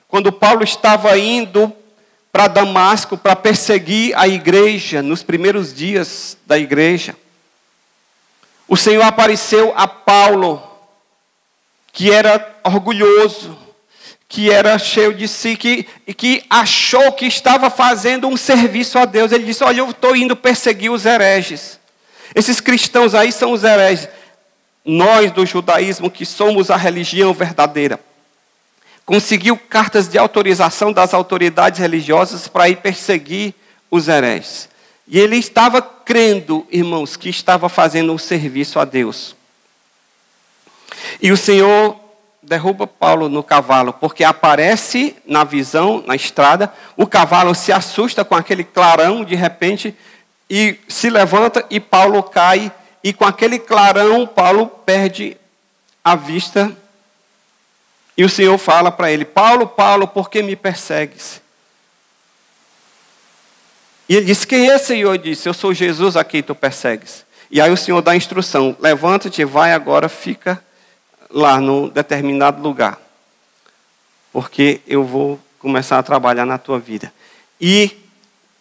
quando Paulo estava indo para Damasco para perseguir a igreja, nos primeiros dias da igreja, o Senhor apareceu a Paulo, que era orgulhoso, que era cheio de si, que achou que estava fazendo um serviço a Deus. Ele disse, olha, eu estou indo perseguir os hereges. Esses cristãos aí são os hereges. Nós do judaísmo, que somos a religião verdadeira, conseguiu cartas de autorização das autoridades religiosas para ir perseguir os hereges. E ele estava crendo, irmãos, que estava fazendo um serviço a Deus. E o Senhor derruba Paulo no cavalo, porque aparece na visão, na estrada, o cavalo se assusta com aquele clarão de repente, e se levanta e Paulo cai, e com aquele clarão Paulo perde a vista, e o Senhor fala para ele, Paulo, Paulo, por que me persegues? E ele disse, quem é, Senhor? Ele disse, eu sou Jesus a quem tu persegues. E aí o Senhor dá a instrução, levanta-te, vai agora, fica lá num determinado lugar, porque eu vou começar a trabalhar na tua vida. E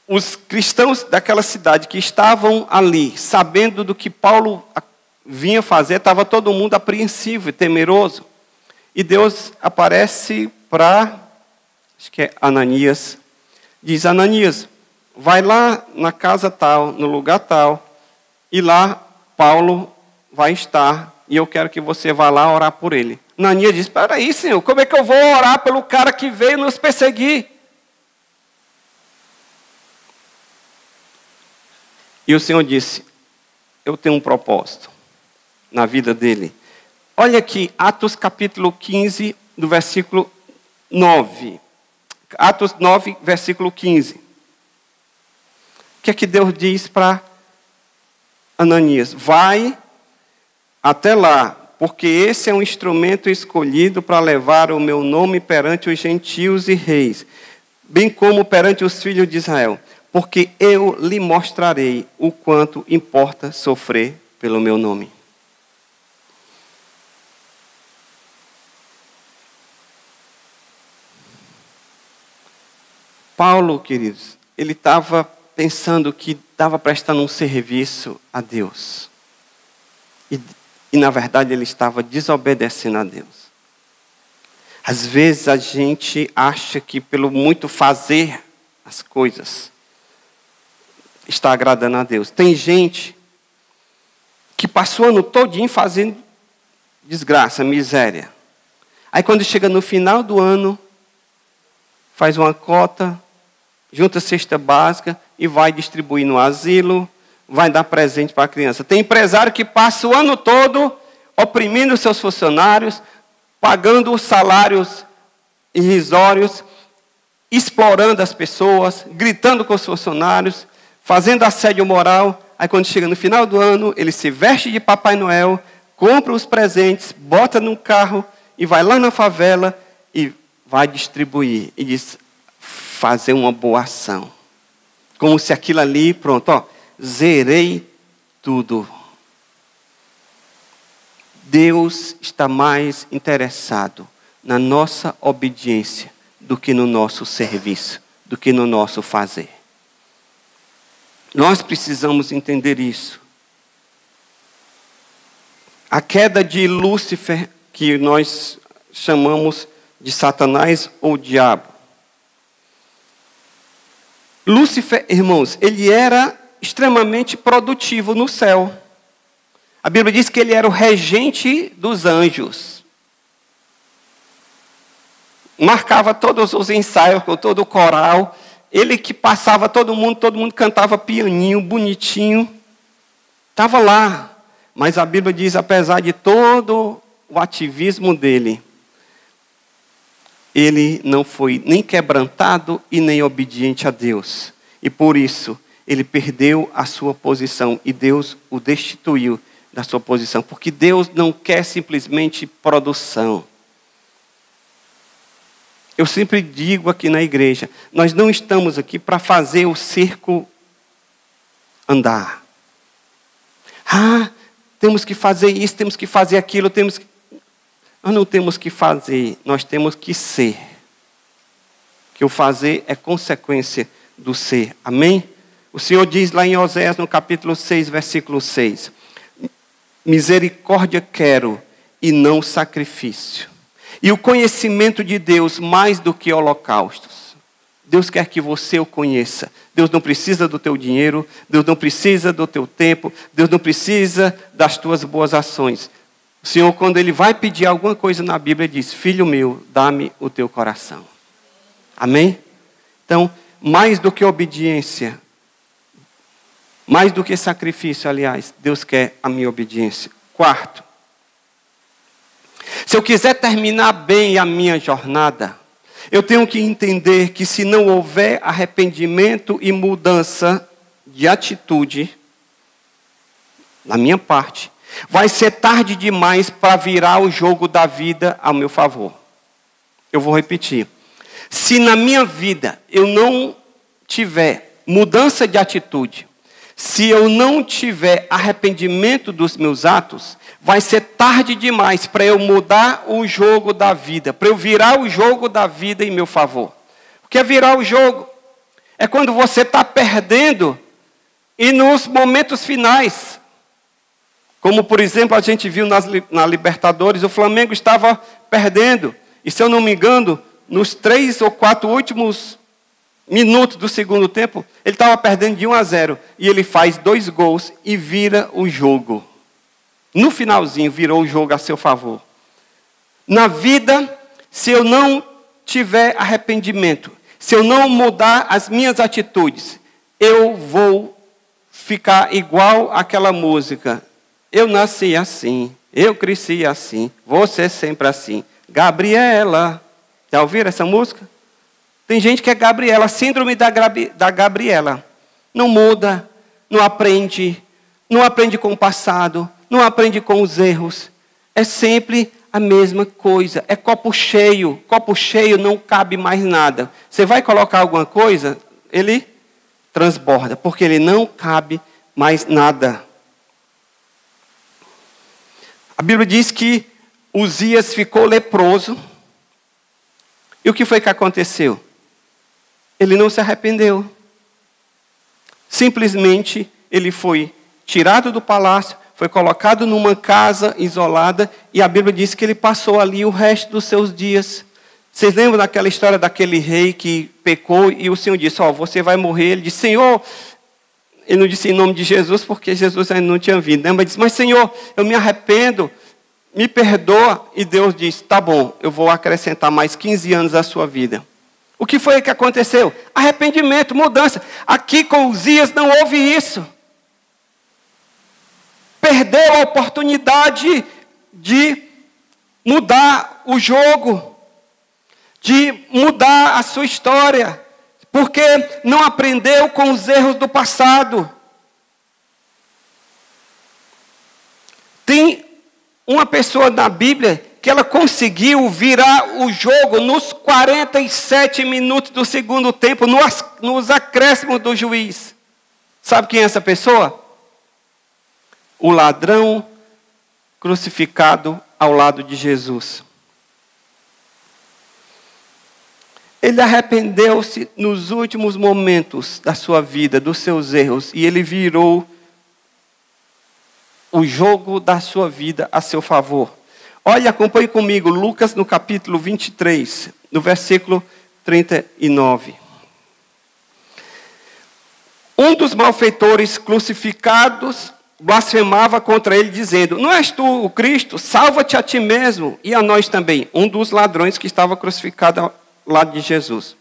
os cristãos daquela cidade que estavam ali, sabendo do que Paulo vinha fazer, estava todo mundo apreensivo e temeroso. E Deus aparece para, acho que é Ananias, diz, Ananias, vai lá na casa tal, no lugar tal, e lá Paulo vai estar, e eu quero que você vá lá orar por ele. Ananias diz, espera aí, Senhor, como é que eu vou orar pelo cara que veio nos perseguir? E o Senhor disse, eu tenho um propósito na vida dele. Olha aqui, Atos capítulo 15, do versículo 9. Atos 9, versículo 15. que é que Deus diz para Ananias? Vai até lá, porque esse é um instrumento escolhido para levar o meu nome perante os gentios e reis, bem como perante os filhos de Israel, porque eu lhe mostrarei o quanto importa sofrer pelo meu nome. Paulo, queridos, ele estava pensando que estava prestando um serviço a Deus. E, na verdade, ele estava desobedecendo a Deus. Às vezes, a gente acha que, pelo muito fazer as coisas, está agradando a Deus. Tem gente que passou o ano todinho fazendo desgraça, miséria. Aí, quando chega no final do ano, faz uma cota, junta a cesta básica e vai distribuir no asilo, vai dar presente para a criança. Tem empresário que passa o ano todo oprimindo seus funcionários, pagando os salários irrisórios, explorando as pessoas, gritando com os funcionários, fazendo assédio moral. Aí quando chega no final do ano, ele se veste de Papai Noel, compra os presentes, bota num carro e vai lá na favela e vai distribuir. E diz, fazer uma boa ação. Como se aquilo ali, pronto, zerei tudo. Deus está mais interessado na nossa obediência do que no nosso serviço, do que no nosso fazer. Nós precisamos entender isso. A queda de Lúcifer, que nós chamamos de Satanás ou diabo. Lúcifer, irmãos, ele era extremamente produtivo no céu. A Bíblia diz que ele era o regente dos anjos. Marcava todos os ensaios com todo o coral. Ele que passava todo mundo cantava pianinho, bonitinho. Estava lá. Mas a Bíblia diz, apesar de todo o ativismo dele, ele não foi nem quebrantado e nem obediente a Deus. E por isso, ele perdeu a sua posição. E Deus o destituiu da sua posição. Porque Deus não quer simplesmente produção. Eu sempre digo aqui na igreja, nós não estamos aqui para fazer o circo andar. Temos que fazer isso, temos que fazer aquilo, Nós não temos que fazer, nós temos que ser. Que o fazer é consequência do ser. Amém? O Senhor diz lá em Oséias, no capítulo 6, versículo 6. Misericórdia quero e não sacrifício. E o conhecimento de Deus mais do que holocaustos. Deus quer que você o conheça. Deus não precisa do teu dinheiro, Deus não precisa do teu tempo, Deus não precisa das tuas boas ações. O Senhor, quando Ele vai pedir alguma coisa na Bíblia, diz, filho meu, dá-me o teu coração. Amém? Então, mais do que obediência, mais do que sacrifício, aliás, Deus quer a minha obediência. Quarto, se eu quiser terminar bem a minha jornada, eu tenho que entender que se não houver arrependimento e mudança de atitude, da minha parte, vai ser tarde demais para virar o jogo da vida ao meu favor. Eu vou repetir. Se na minha vida eu não tiver mudança de atitude, se eu não tiver arrependimento dos meus atos, vai ser tarde demais para eu mudar o jogo da vida, para eu virar o jogo da vida em meu favor. O que é virar o jogo? É quando você está perdendo e nos momentos finais. Como, por exemplo, a gente viu na Libertadores, o Flamengo estava perdendo. E, se eu não me engano, nos 3 ou 4 últimos minutos do segundo tempo, ele estava perdendo de 1-0. E ele faz 2 gols e vira o jogo. No finalzinho, virou o jogo a seu favor. Na vida, se eu não tiver arrependimento, se eu não mudar as minhas atitudes, eu vou ficar igual àquela música. Eu nasci assim, eu cresci assim, você sempre assim. Gabriela. Já ouviram essa música? Tem gente que é Gabriela, síndrome da Gabriela. não muda, não aprende com o passado, não aprende com os erros. É sempre a mesma coisa. É copo cheio não cabe mais nada. Você vai colocar alguma coisa, ele transborda, porque ele não cabe mais nada. A Bíblia diz que Uzias ficou leproso. E o que foi que aconteceu? Ele não se arrependeu. Simplesmente ele foi tirado do palácio, foi colocado numa casa isolada, e a Bíblia diz que ele passou ali o resto dos seus dias. Vocês lembram daquela história daquele rei que pecou e o Senhor disse, você vai morrer. Ele disse, Senhor, ele não disse em nome de Jesus, porque Jesus ainda não tinha vindo, né? Mas disse, mas Senhor, eu me arrependo, me perdoa. E Deus disse, tá bom, eu vou acrescentar mais 15 anos à sua vida. O que foi que aconteceu? Arrependimento, mudança. Aqui com Uzias não houve isso. Perdeu a oportunidade de mudar o jogo, de mudar a sua história, porque não aprendeu com os erros do passado. Tem uma pessoa na Bíblia que ela conseguiu virar o jogo nos 47 minutos do segundo tempo, nos acréscimos do juiz. Sabe quem é essa pessoa? O ladrão crucificado ao lado de Jesus. Ele arrependeu-se nos últimos momentos da sua vida, dos seus erros, e ele virou o jogo da sua vida a seu favor. Olha, acompanhe comigo, Lucas no capítulo 23, no versículo 39. Um dos malfeitores crucificados blasfemava contra ele, dizendo, não és tu o Cristo? Salva-te a ti mesmo e a nós também. Um dos ladrões que estava crucificado ao lado de Jesus.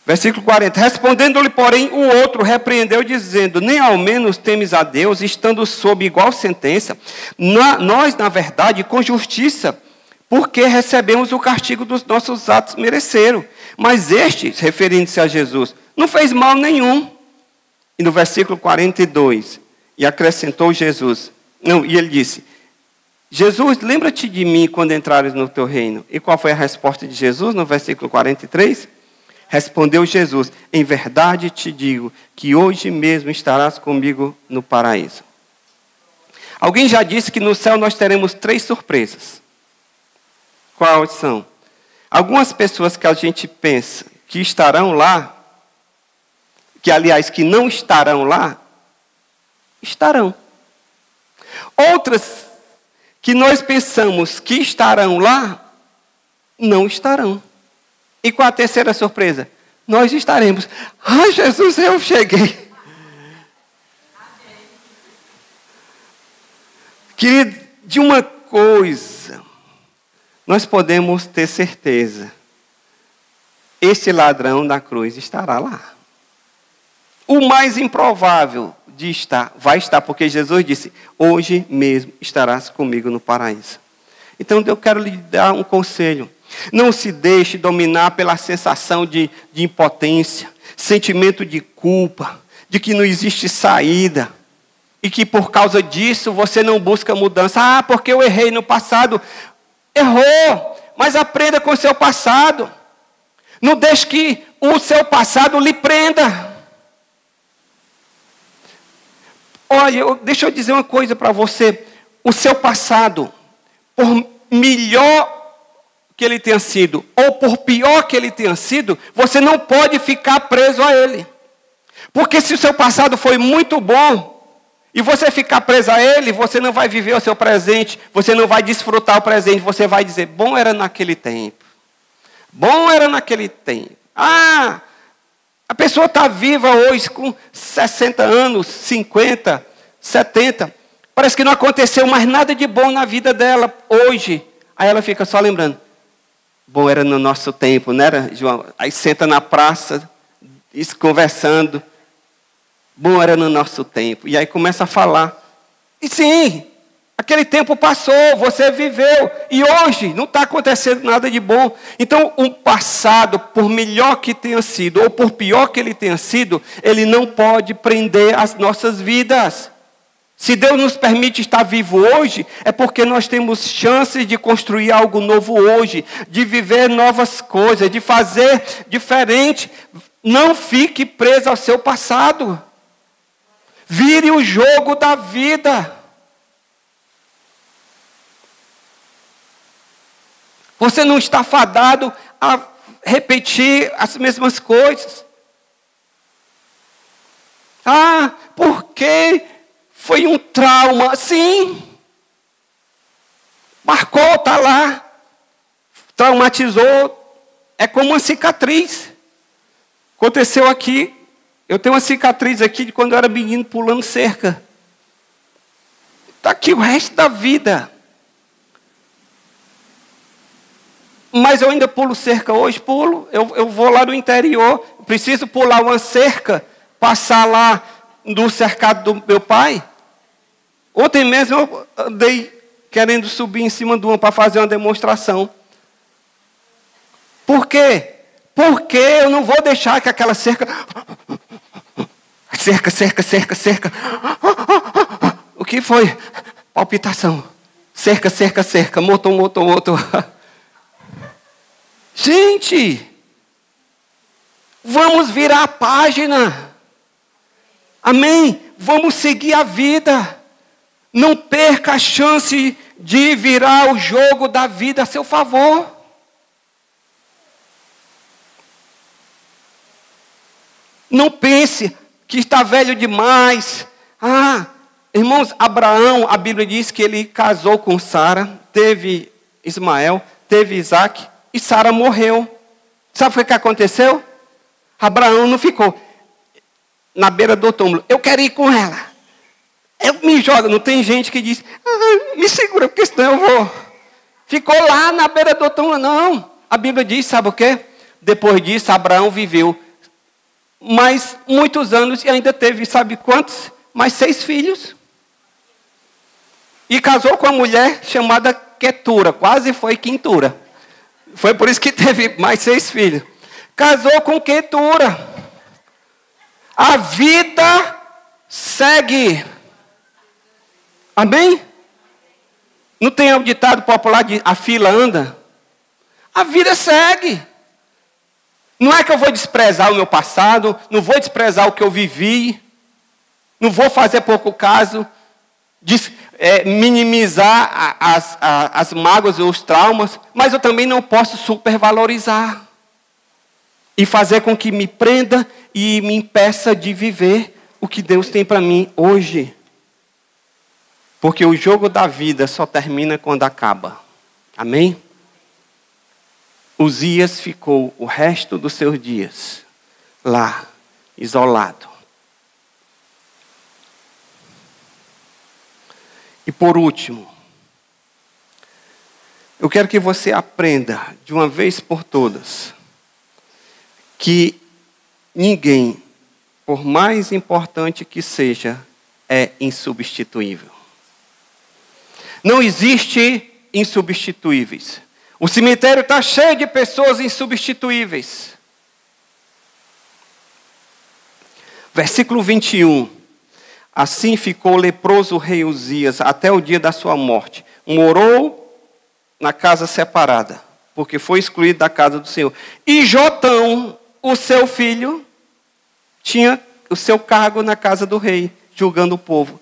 Versículo 40. Respondendo-lhe, porém, o outro repreendeu, dizendo, nem ao menos temes a Deus, estando sob igual sentença. Nós, na verdade, com justiça, porque recebemos o castigo dos nossos atos mereceram. Mas este, referindo-se a Jesus, não fez mal nenhum. E no versículo 42, e acrescentou Jesus, e ele disse, Jesus, lembra-te de mim quando entrares no teu reino. E qual foi a resposta de Jesus no versículo 43? Respondeu Jesus, em verdade te digo, que hoje mesmo estarás comigo no paraíso. Alguém já disse que no céu nós teremos 3 surpresas. Quais são? Algumas pessoas que a gente pensa que estarão lá, que aliás, que não estarão lá, estarão. Outras que nós pensamos que estarão lá, não estarão. E qual a terceira surpresa? Nós estaremos. Ai, Jesus, eu cheguei. Querido, de uma coisa, nós podemos ter certeza. Esse ladrão da cruz estará lá. O mais improvável de estar, vai estar, porque Jesus disse, hoje mesmo estarás comigo no paraíso. Então eu quero lhe dar um conselho. Não se deixe dominar pela sensação de impotência, sentimento de culpa, de que não existe saída, e que por causa disso você não busca mudança. Ah, porque eu errei no passado. Errou, mas aprenda com o seu passado. Não deixe que o seu passado lhe prenda. Olha, deixa eu dizer uma coisa para você. O seu passado, por melhor que ele tenha sido, ou por pior que ele tenha sido, você não pode ficar preso a ele. Porque se o seu passado foi muito bom, e você ficar preso a ele, você não vai viver o seu presente, você não vai desfrutar o presente, você vai dizer, bom era naquele tempo. Bom era naquele tempo. Ah, a pessoa está viva hoje com 60 anos, 50, 70. Parece que não aconteceu mais nada de bom na vida dela hoje. Aí ela fica só lembrando. Bom era no nosso tempo, não era, João? Aí senta na praça, conversando. Bom era no nosso tempo. E aí começa a falar. E sim, Aquele tempo passou, você viveu, e hoje não está acontecendo nada de bom. Então, o passado, por melhor que tenha sido, ou por pior que ele tenha sido, ele não pode prender as nossas vidas. Se Deus nos permite estar vivo hoje, é porque nós temos chances de construir algo novo hoje, de viver novas coisas, de fazer diferente. Não fique preso ao seu passado. Vire o jogo da vida. Você não está fadado a repetir as mesmas coisas. Ah, porque foi um trauma. Sim. Marcou, está lá. Traumatizou. É como uma cicatriz. Aconteceu aqui. Eu tenho uma cicatriz aqui de quando eu era menino pulando cerca. Está aqui o resto da vida. Mas eu ainda pulo cerca hoje, pulo. Eu vou lá no interior, preciso pular uma cerca, passar lá no cercado do meu pai. Ontem mesmo eu andei querendo subir em cima de uma para fazer uma demonstração. Por quê? Porque eu não vou deixar que aquela cerca... Cerca. O que foi? Palpitação. Cerca. Motor. Gente, vamos virar a página. Amém? Vamos seguir a vida. Não perca a chance de virar o jogo da vida a seu favor. Não pense que está velho demais. Irmãos, Abraão, a Bíblia diz que ele casou com Sara, teve Ismael, teve Isaac, e Sara morreu. Sabe o que aconteceu? Abraão não ficou na beira do túmulo. Eu quero ir com ela. Eu me jogo. Não tem gente que diz, me segura, porque senão eu vou. Ficou lá na beira do túmulo. Não. A Bíblia diz, sabe o quê? Depois disso, Abraão viveu mais muitos anos e ainda teve, sabe quantos? Mais 6 filhos. E casou com uma mulher chamada Quetura. Quase foi Quintura. Foi por isso que teve mais 6 filhos. Casou com Quetura. A vida segue. Amém? Não tem um ditado popular de a fila anda? A vida segue. Não é que eu vou desprezar o meu passado, não vou desprezar o que eu vivi, não vou fazer pouco caso, minimizar as mágoas e os traumas, mas eu também não posso supervalorizar e fazer com que me prenda e me impeça de viver o que Deus tem para mim hoje. Porque o jogo da vida só termina quando acaba. Amém? Uzias ficou o resto dos seus dias lá, isolado. E por último, eu quero que você aprenda de uma vez por todas que ninguém, por mais importante que seja, é insubstituível. Não existe insubstituíveis. O cemitério está cheio de pessoas insubstituíveis. Versículo 21. Assim ficou o leproso rei Uzias até o dia da sua morte. Morou na casa separada, porque foi excluído da casa do Senhor. E Jotão, o seu filho, tinha o seu cargo na casa do rei, julgando o povo.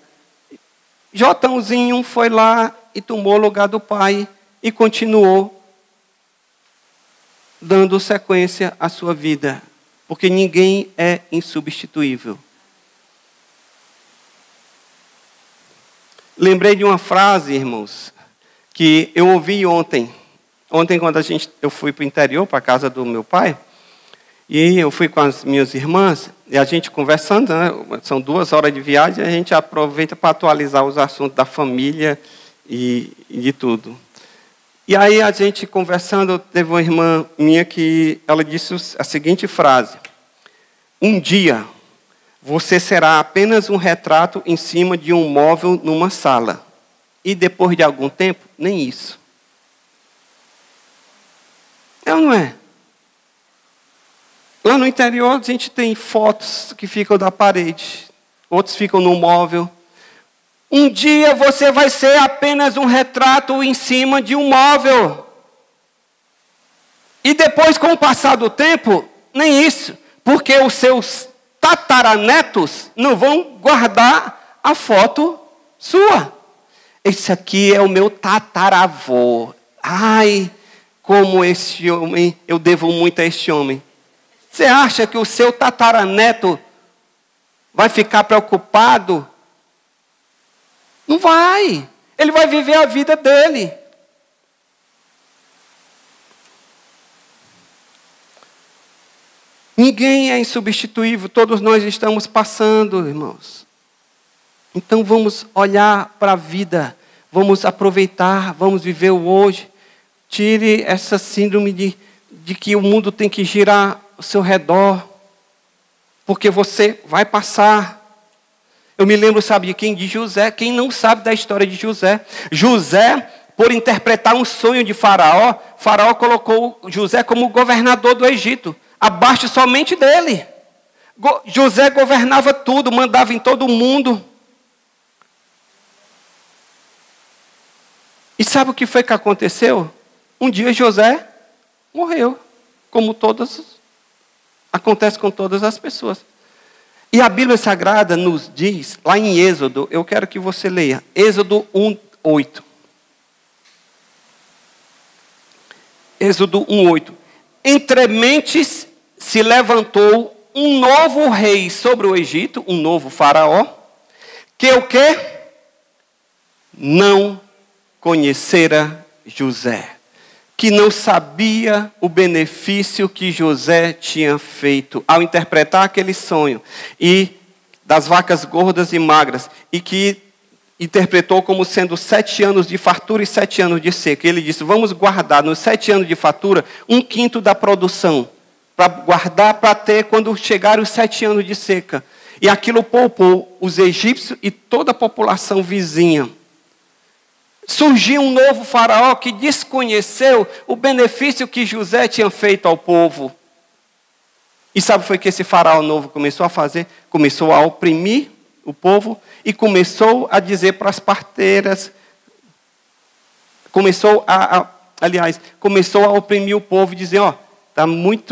Jotãozinho foi lá e tomou o lugar do pai e continuou dando sequência à sua vida, porque ninguém é insubstituível. Lembrei de uma frase, irmãos, que eu ouvi ontem. Ontem, quando eu fui para o interior, para a casa do meu pai, e eu fui com as minhas irmãs, e a gente conversando, né? São 2 horas de viagem, a gente aproveita para atualizar os assuntos da família e de tudo. E aí a gente conversando, teve uma irmã minha que ela disse a seguinte frase: um dia você será apenas um retrato em cima de um móvel numa sala. e depois de algum tempo, nem isso. É ou não é? Lá no interior a gente tem fotos que ficam da parede, outros ficam no móvel. Um dia você vai ser apenas um retrato em cima de um móvel. E depois, com o passar do tempo, nem isso, porque os seus tataranetos não vão guardar a foto sua. Esse aqui é o meu tataravô. Ai, como esse homem, eu devo muito a este homem. Você acha que o seu tataraneto vai ficar preocupado? Não vai. Ele vai viver a vida dele. Ninguém é insubstituível. Todos nós estamos passando, irmãos. Então vamos olhar para a vida. Vamos aproveitar. Vamos viver o hoje. Tire essa síndrome de que o mundo tem que girar ao seu redor. Porque você vai passar. Eu me lembro, sabe de quem? De José. Quem não sabe da história de José? José, por interpretar um sonho de Faraó, Faraó colocou José como governador do Egito, abaixo somente dele. José governava tudo, mandava em todo mundo. E sabe o que foi que aconteceu? Um dia José morreu, como acontece com todas as pessoas. E a Bíblia Sagrada nos diz, lá em Êxodo, eu quero que você leia, Êxodo 1:8. Êxodo 1:8. Entre mentes se levantou um novo rei sobre o Egito, um novo faraó, que o quê? Não conhecera José, que não sabia o benefício que José tinha feito ao interpretar aquele sonho e das vacas gordas e magras, e que interpretou como sendo 7 anos de fartura e 7 anos de seca. Ele disse, vamos guardar nos 7 anos de fartura 1/5 da produção, para guardar para ter quando chegar os 7 anos de seca. E aquilo poupou os egípcios e toda a população vizinha. Surgiu um novo faraó que desconheceu o benefício que José tinha feito ao povo. E sabe o que foi que esse faraó novo começou a fazer? Começou a oprimir o povo e começou a dizer para as parteiras, começou a oprimir o povo e dizer,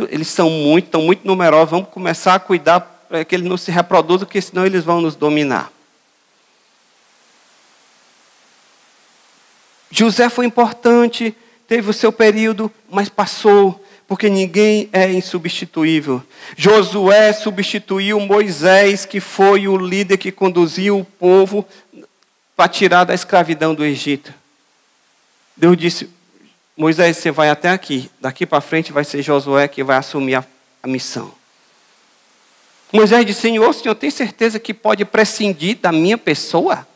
eles estão muito numerosos, vamos começar a cuidar para que eles não se reproduzam, porque senão eles vão nos dominar. José foi importante, teve o seu período, mas passou, porque ninguém é insubstituível. Josué substituiu Moisés, que foi o líder que conduziu o povo para tirar da escravidão do Egito. Deus disse, Moisés, você vai até aqui, daqui para frente vai ser Josué que vai assumir a missão. Moisés disse, Senhor tem certeza que pode prescindir da minha pessoa?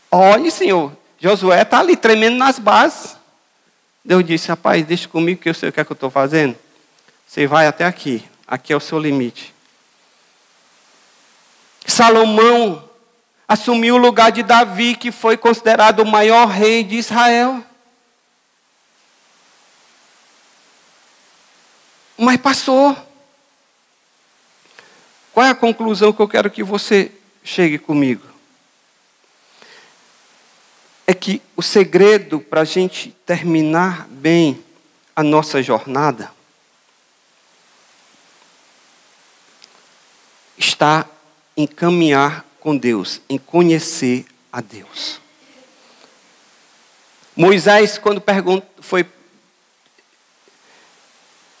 Olhe, Senhor, Josué está ali tremendo nas bases. Deus disse, rapaz, deixa comigo que eu sei o que é que eu estou fazendo. Você vai até aqui. Aqui é o seu limite. Salomão assumiu o lugar de Davi, que foi considerado o maior rei de Israel. Mas passou. Qual é a conclusão que eu quero que você chegue comigo? É que o segredo para a gente terminar bem a nossa jornada está em caminhar com Deus, em conhecer a Deus. Moisés, quando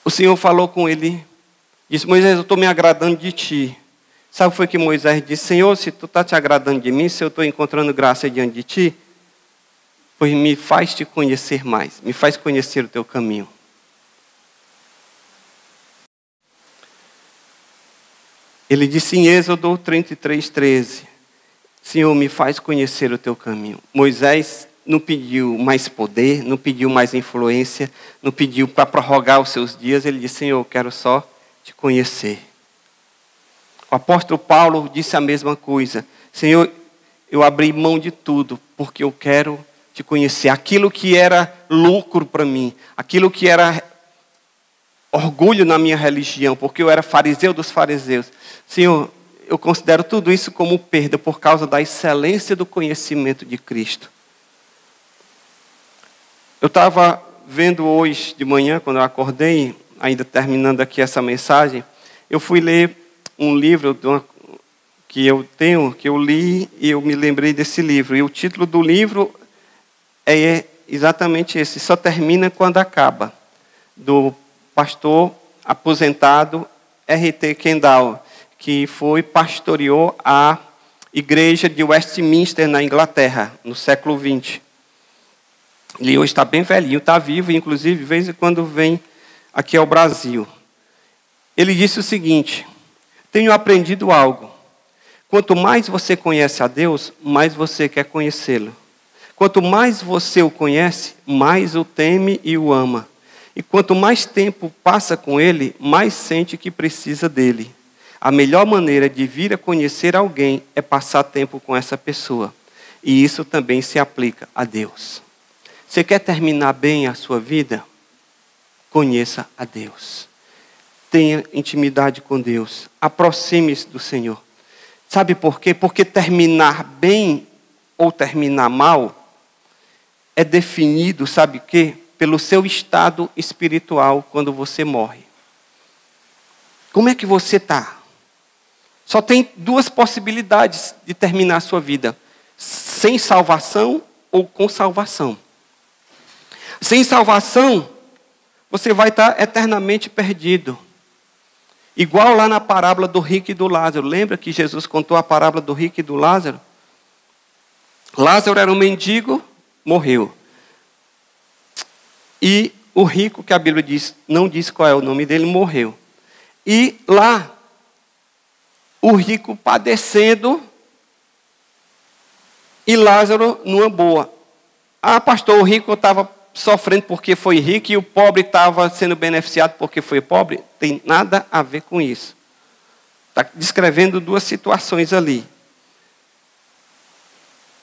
o Senhor falou com ele, disse, Moisés, eu estou me agradando de ti. Sabe o que foi que Moisés disse? Senhor, se tu está te agradando de mim, se eu estou encontrando graça diante de ti, pois me faz te conhecer mais, me faz conhecer o teu caminho. Ele disse em Êxodo 33:13, Senhor, me faz conhecer o teu caminho. Moisés não pediu mais poder, não pediu mais influência, não pediu para prorrogar os seus dias, ele disse, Senhor, eu quero só te conhecer. O apóstolo Paulo disse a mesma coisa, Senhor, eu abri mão de tudo, porque eu quero te conhecer. Aquilo que era lucro para mim, aquilo que era orgulho na minha religião, porque eu era fariseu dos fariseus. Senhor, eu considero tudo isso como perda por causa da excelência do conhecimento de Cristo. Eu estava vendo hoje de manhã, quando eu acordei, ainda terminando aqui essa mensagem, eu fui ler um livro que eu li e eu me lembrei desse livro. E o título do livro é exatamente esse, Só Termina Quando Acaba, do pastor aposentado R.T. Kendall, que pastoreou a igreja de Westminster, na Inglaterra, no século XX. Ele hoje está bem velhinho, está vivo, inclusive, de vez em quando vem aqui ao Brasil. Ele disse o seguinte: tenho aprendido algo. Quanto mais você conhece a Deus, mais você quer conhecê-lo. Quanto mais você o conhece, mais o teme e o ama. E quanto mais tempo passa com ele, mais sente que precisa dele. A melhor maneira de vir a conhecer alguém é passar tempo com essa pessoa. E isso também se aplica a Deus. Você quer terminar bem a sua vida? Conheça a Deus. Tenha intimidade com Deus. Aproxime-se do Senhor. Sabe por quê? Porque terminar bem ou terminar mal é definido, sabe o quê? Pelo seu estado espiritual quando você morre. Como é que você está? Só tem duas possibilidades de terminar a sua vida: sem salvação ou com salvação. Sem salvação, você vai estar eternamente perdido. Igual lá na parábola do rico e do Lázaro. Lembra que Jesus contou a parábola do rico e do Lázaro? Lázaro era um mendigo, morreu. E o rico, que a Bíblia diz, não diz qual é o nome dele, morreu. E lá, o rico padecendo e Lázaro numa boa. Ah, pastor, o rico estava sofrendo porque foi rico e o pobre estava sendo beneficiado porque foi pobre. Tem nada a ver com isso. Está descrevendo duas situações ali.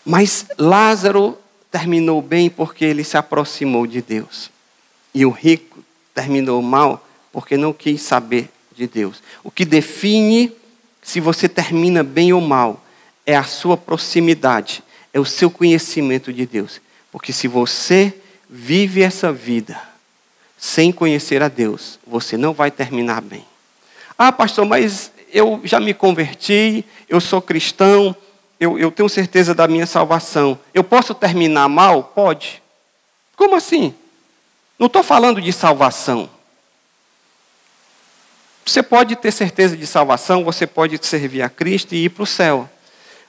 Mas Lázaro terminou bem porque ele se aproximou de Deus. E o rico terminou mal porque não quis saber de Deus. O que define se você termina bem ou mal é a sua proximidade, é o seu conhecimento de Deus. Porque se você vive essa vida sem conhecer a Deus, você não vai terminar bem. Ah, pastor, mas eu já me converti, eu sou cristão, eu tenho certeza da minha salvação. Eu posso terminar mal? Pode. Como assim? Não estou falando de salvação. Você pode ter certeza de salvação, você pode servir a Cristo e ir para o céu.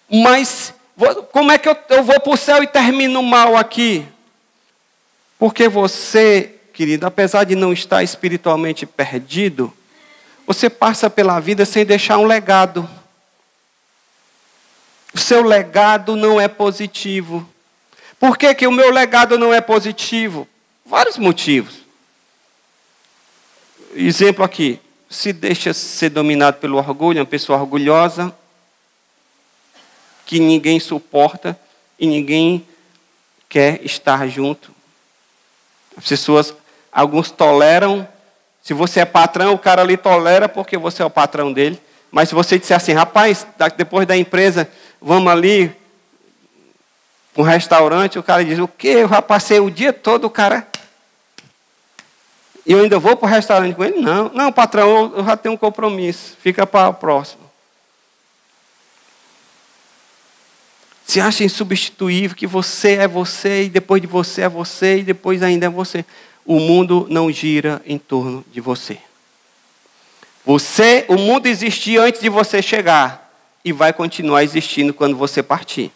Mas como é que eu vou para o céu e termino mal aqui? Porque você, querido, apesar de não estar espiritualmente perdido, você passa pela vida sem deixar um legado. O seu legado não é positivo. Por que que o meu legado não é positivo? Vários motivos. Exemplo aqui. Se deixa ser dominado pelo orgulho, uma pessoa orgulhosa, que ninguém suporta e ninguém quer estar junto. As pessoas, alguns toleram. Se você é patrão, o cara ali tolera porque você é o patrão dele. Mas se você disser assim, rapaz, depois da empresa, vamos ali para um restaurante, o cara diz, o quê? Eu já passei o dia todo, o cara... E eu ainda vou para o restaurante com ele? Não, patrão, eu já tenho um compromisso. Fica para o próximo. Se acha insubstituível que você é você, e depois de você é você, e depois ainda é você. O mundo não gira em torno de você. O mundo existia antes de você chegar, e vai continuar existindo quando você partir.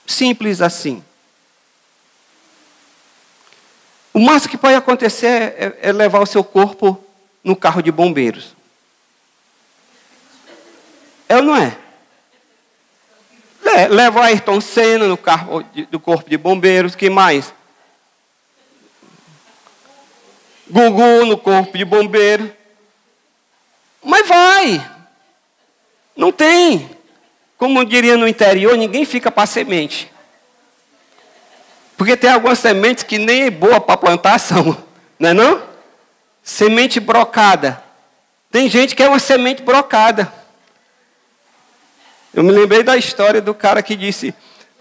Simples assim. O máximo que pode acontecer é levar o seu corpo no carro de bombeiros. É ou não é? Leva o Ayrton Senna no carro do corpo de bombeiros. Que mais? Gugu no corpo de bombeiro. Mas vai. Não tem. Como eu diria no interior, ninguém fica para semente. Porque tem algumas sementes que nem é boa para plantação, não é não? Semente brocada. Tem gente que é uma semente brocada. Eu me lembrei da história do cara que disse,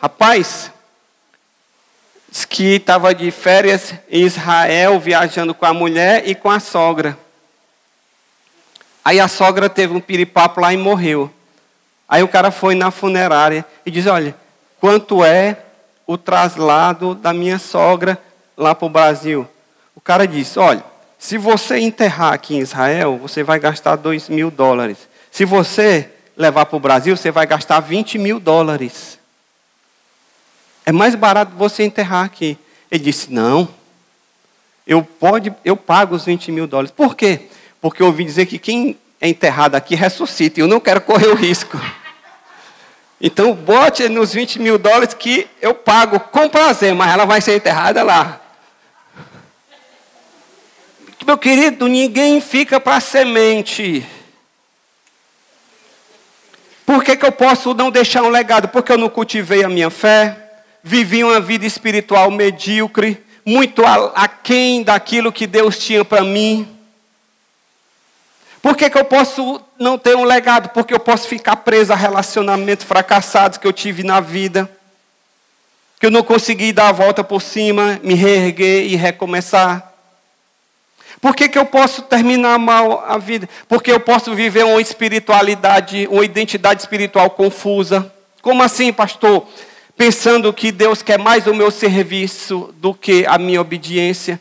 rapaz, disse que estava de férias em Israel, viajando com a mulher e com a sogra. Aí a sogra teve um piripapo lá e morreu. Aí o cara foi na funerária e disse, olha, quanto é o traslado da minha sogra lá para o Brasil? O cara disse, olha, se você enterrar aqui em Israel, você vai gastar $2.000. Se você levar para o Brasil, você vai gastar $20.000. É mais barato você enterrar aqui. Ele disse, não, eu pago os $20.000. Por quê? Porque eu ouvi dizer que quem é enterrado aqui ressuscita, e eu não quero correr o risco. Então, bote nos $20.000 que eu pago com prazer, mas ela vai ser enterrada lá. Meu querido, ninguém fica para semente. Por que eu posso não deixar um legado? Porque eu não cultivei a minha fé, vivi uma vida espiritual medíocre, muito aquém daquilo que Deus tinha para mim. Por que eu posso não ter um legado? Porque eu posso ficar preso a relacionamentos fracassados que eu tive na vida, que eu não consegui dar a volta por cima, me reerguer e recomeçar. Por que eu posso terminar mal a vida? Porque eu posso viver uma espiritualidade, uma identidade espiritual confusa. Como assim, pastor? Pensando que Deus quer mais o meu serviço do que a minha obediência.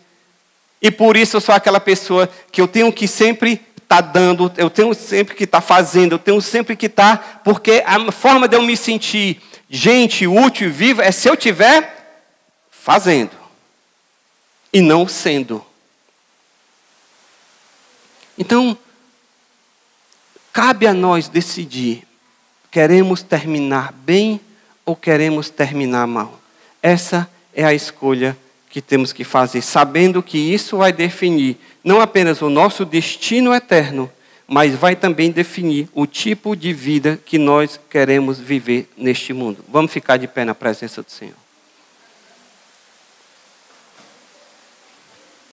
E por isso eu sou aquela pessoa que eu tenho que sempre estar dando, eu tenho sempre que estar fazendo, eu tenho sempre que estar, porque a forma de eu me sentir gente útil e viva é se eu estiver fazendo e não sendo. Então, cabe a nós decidir, queremos terminar bem ou queremos terminar mal? Essa é a escolha que temos que fazer, sabendo que isso vai definir não apenas o nosso destino eterno, mas vai também definir o tipo de vida que nós queremos viver neste mundo. Vamos ficar de pé na presença do Senhor.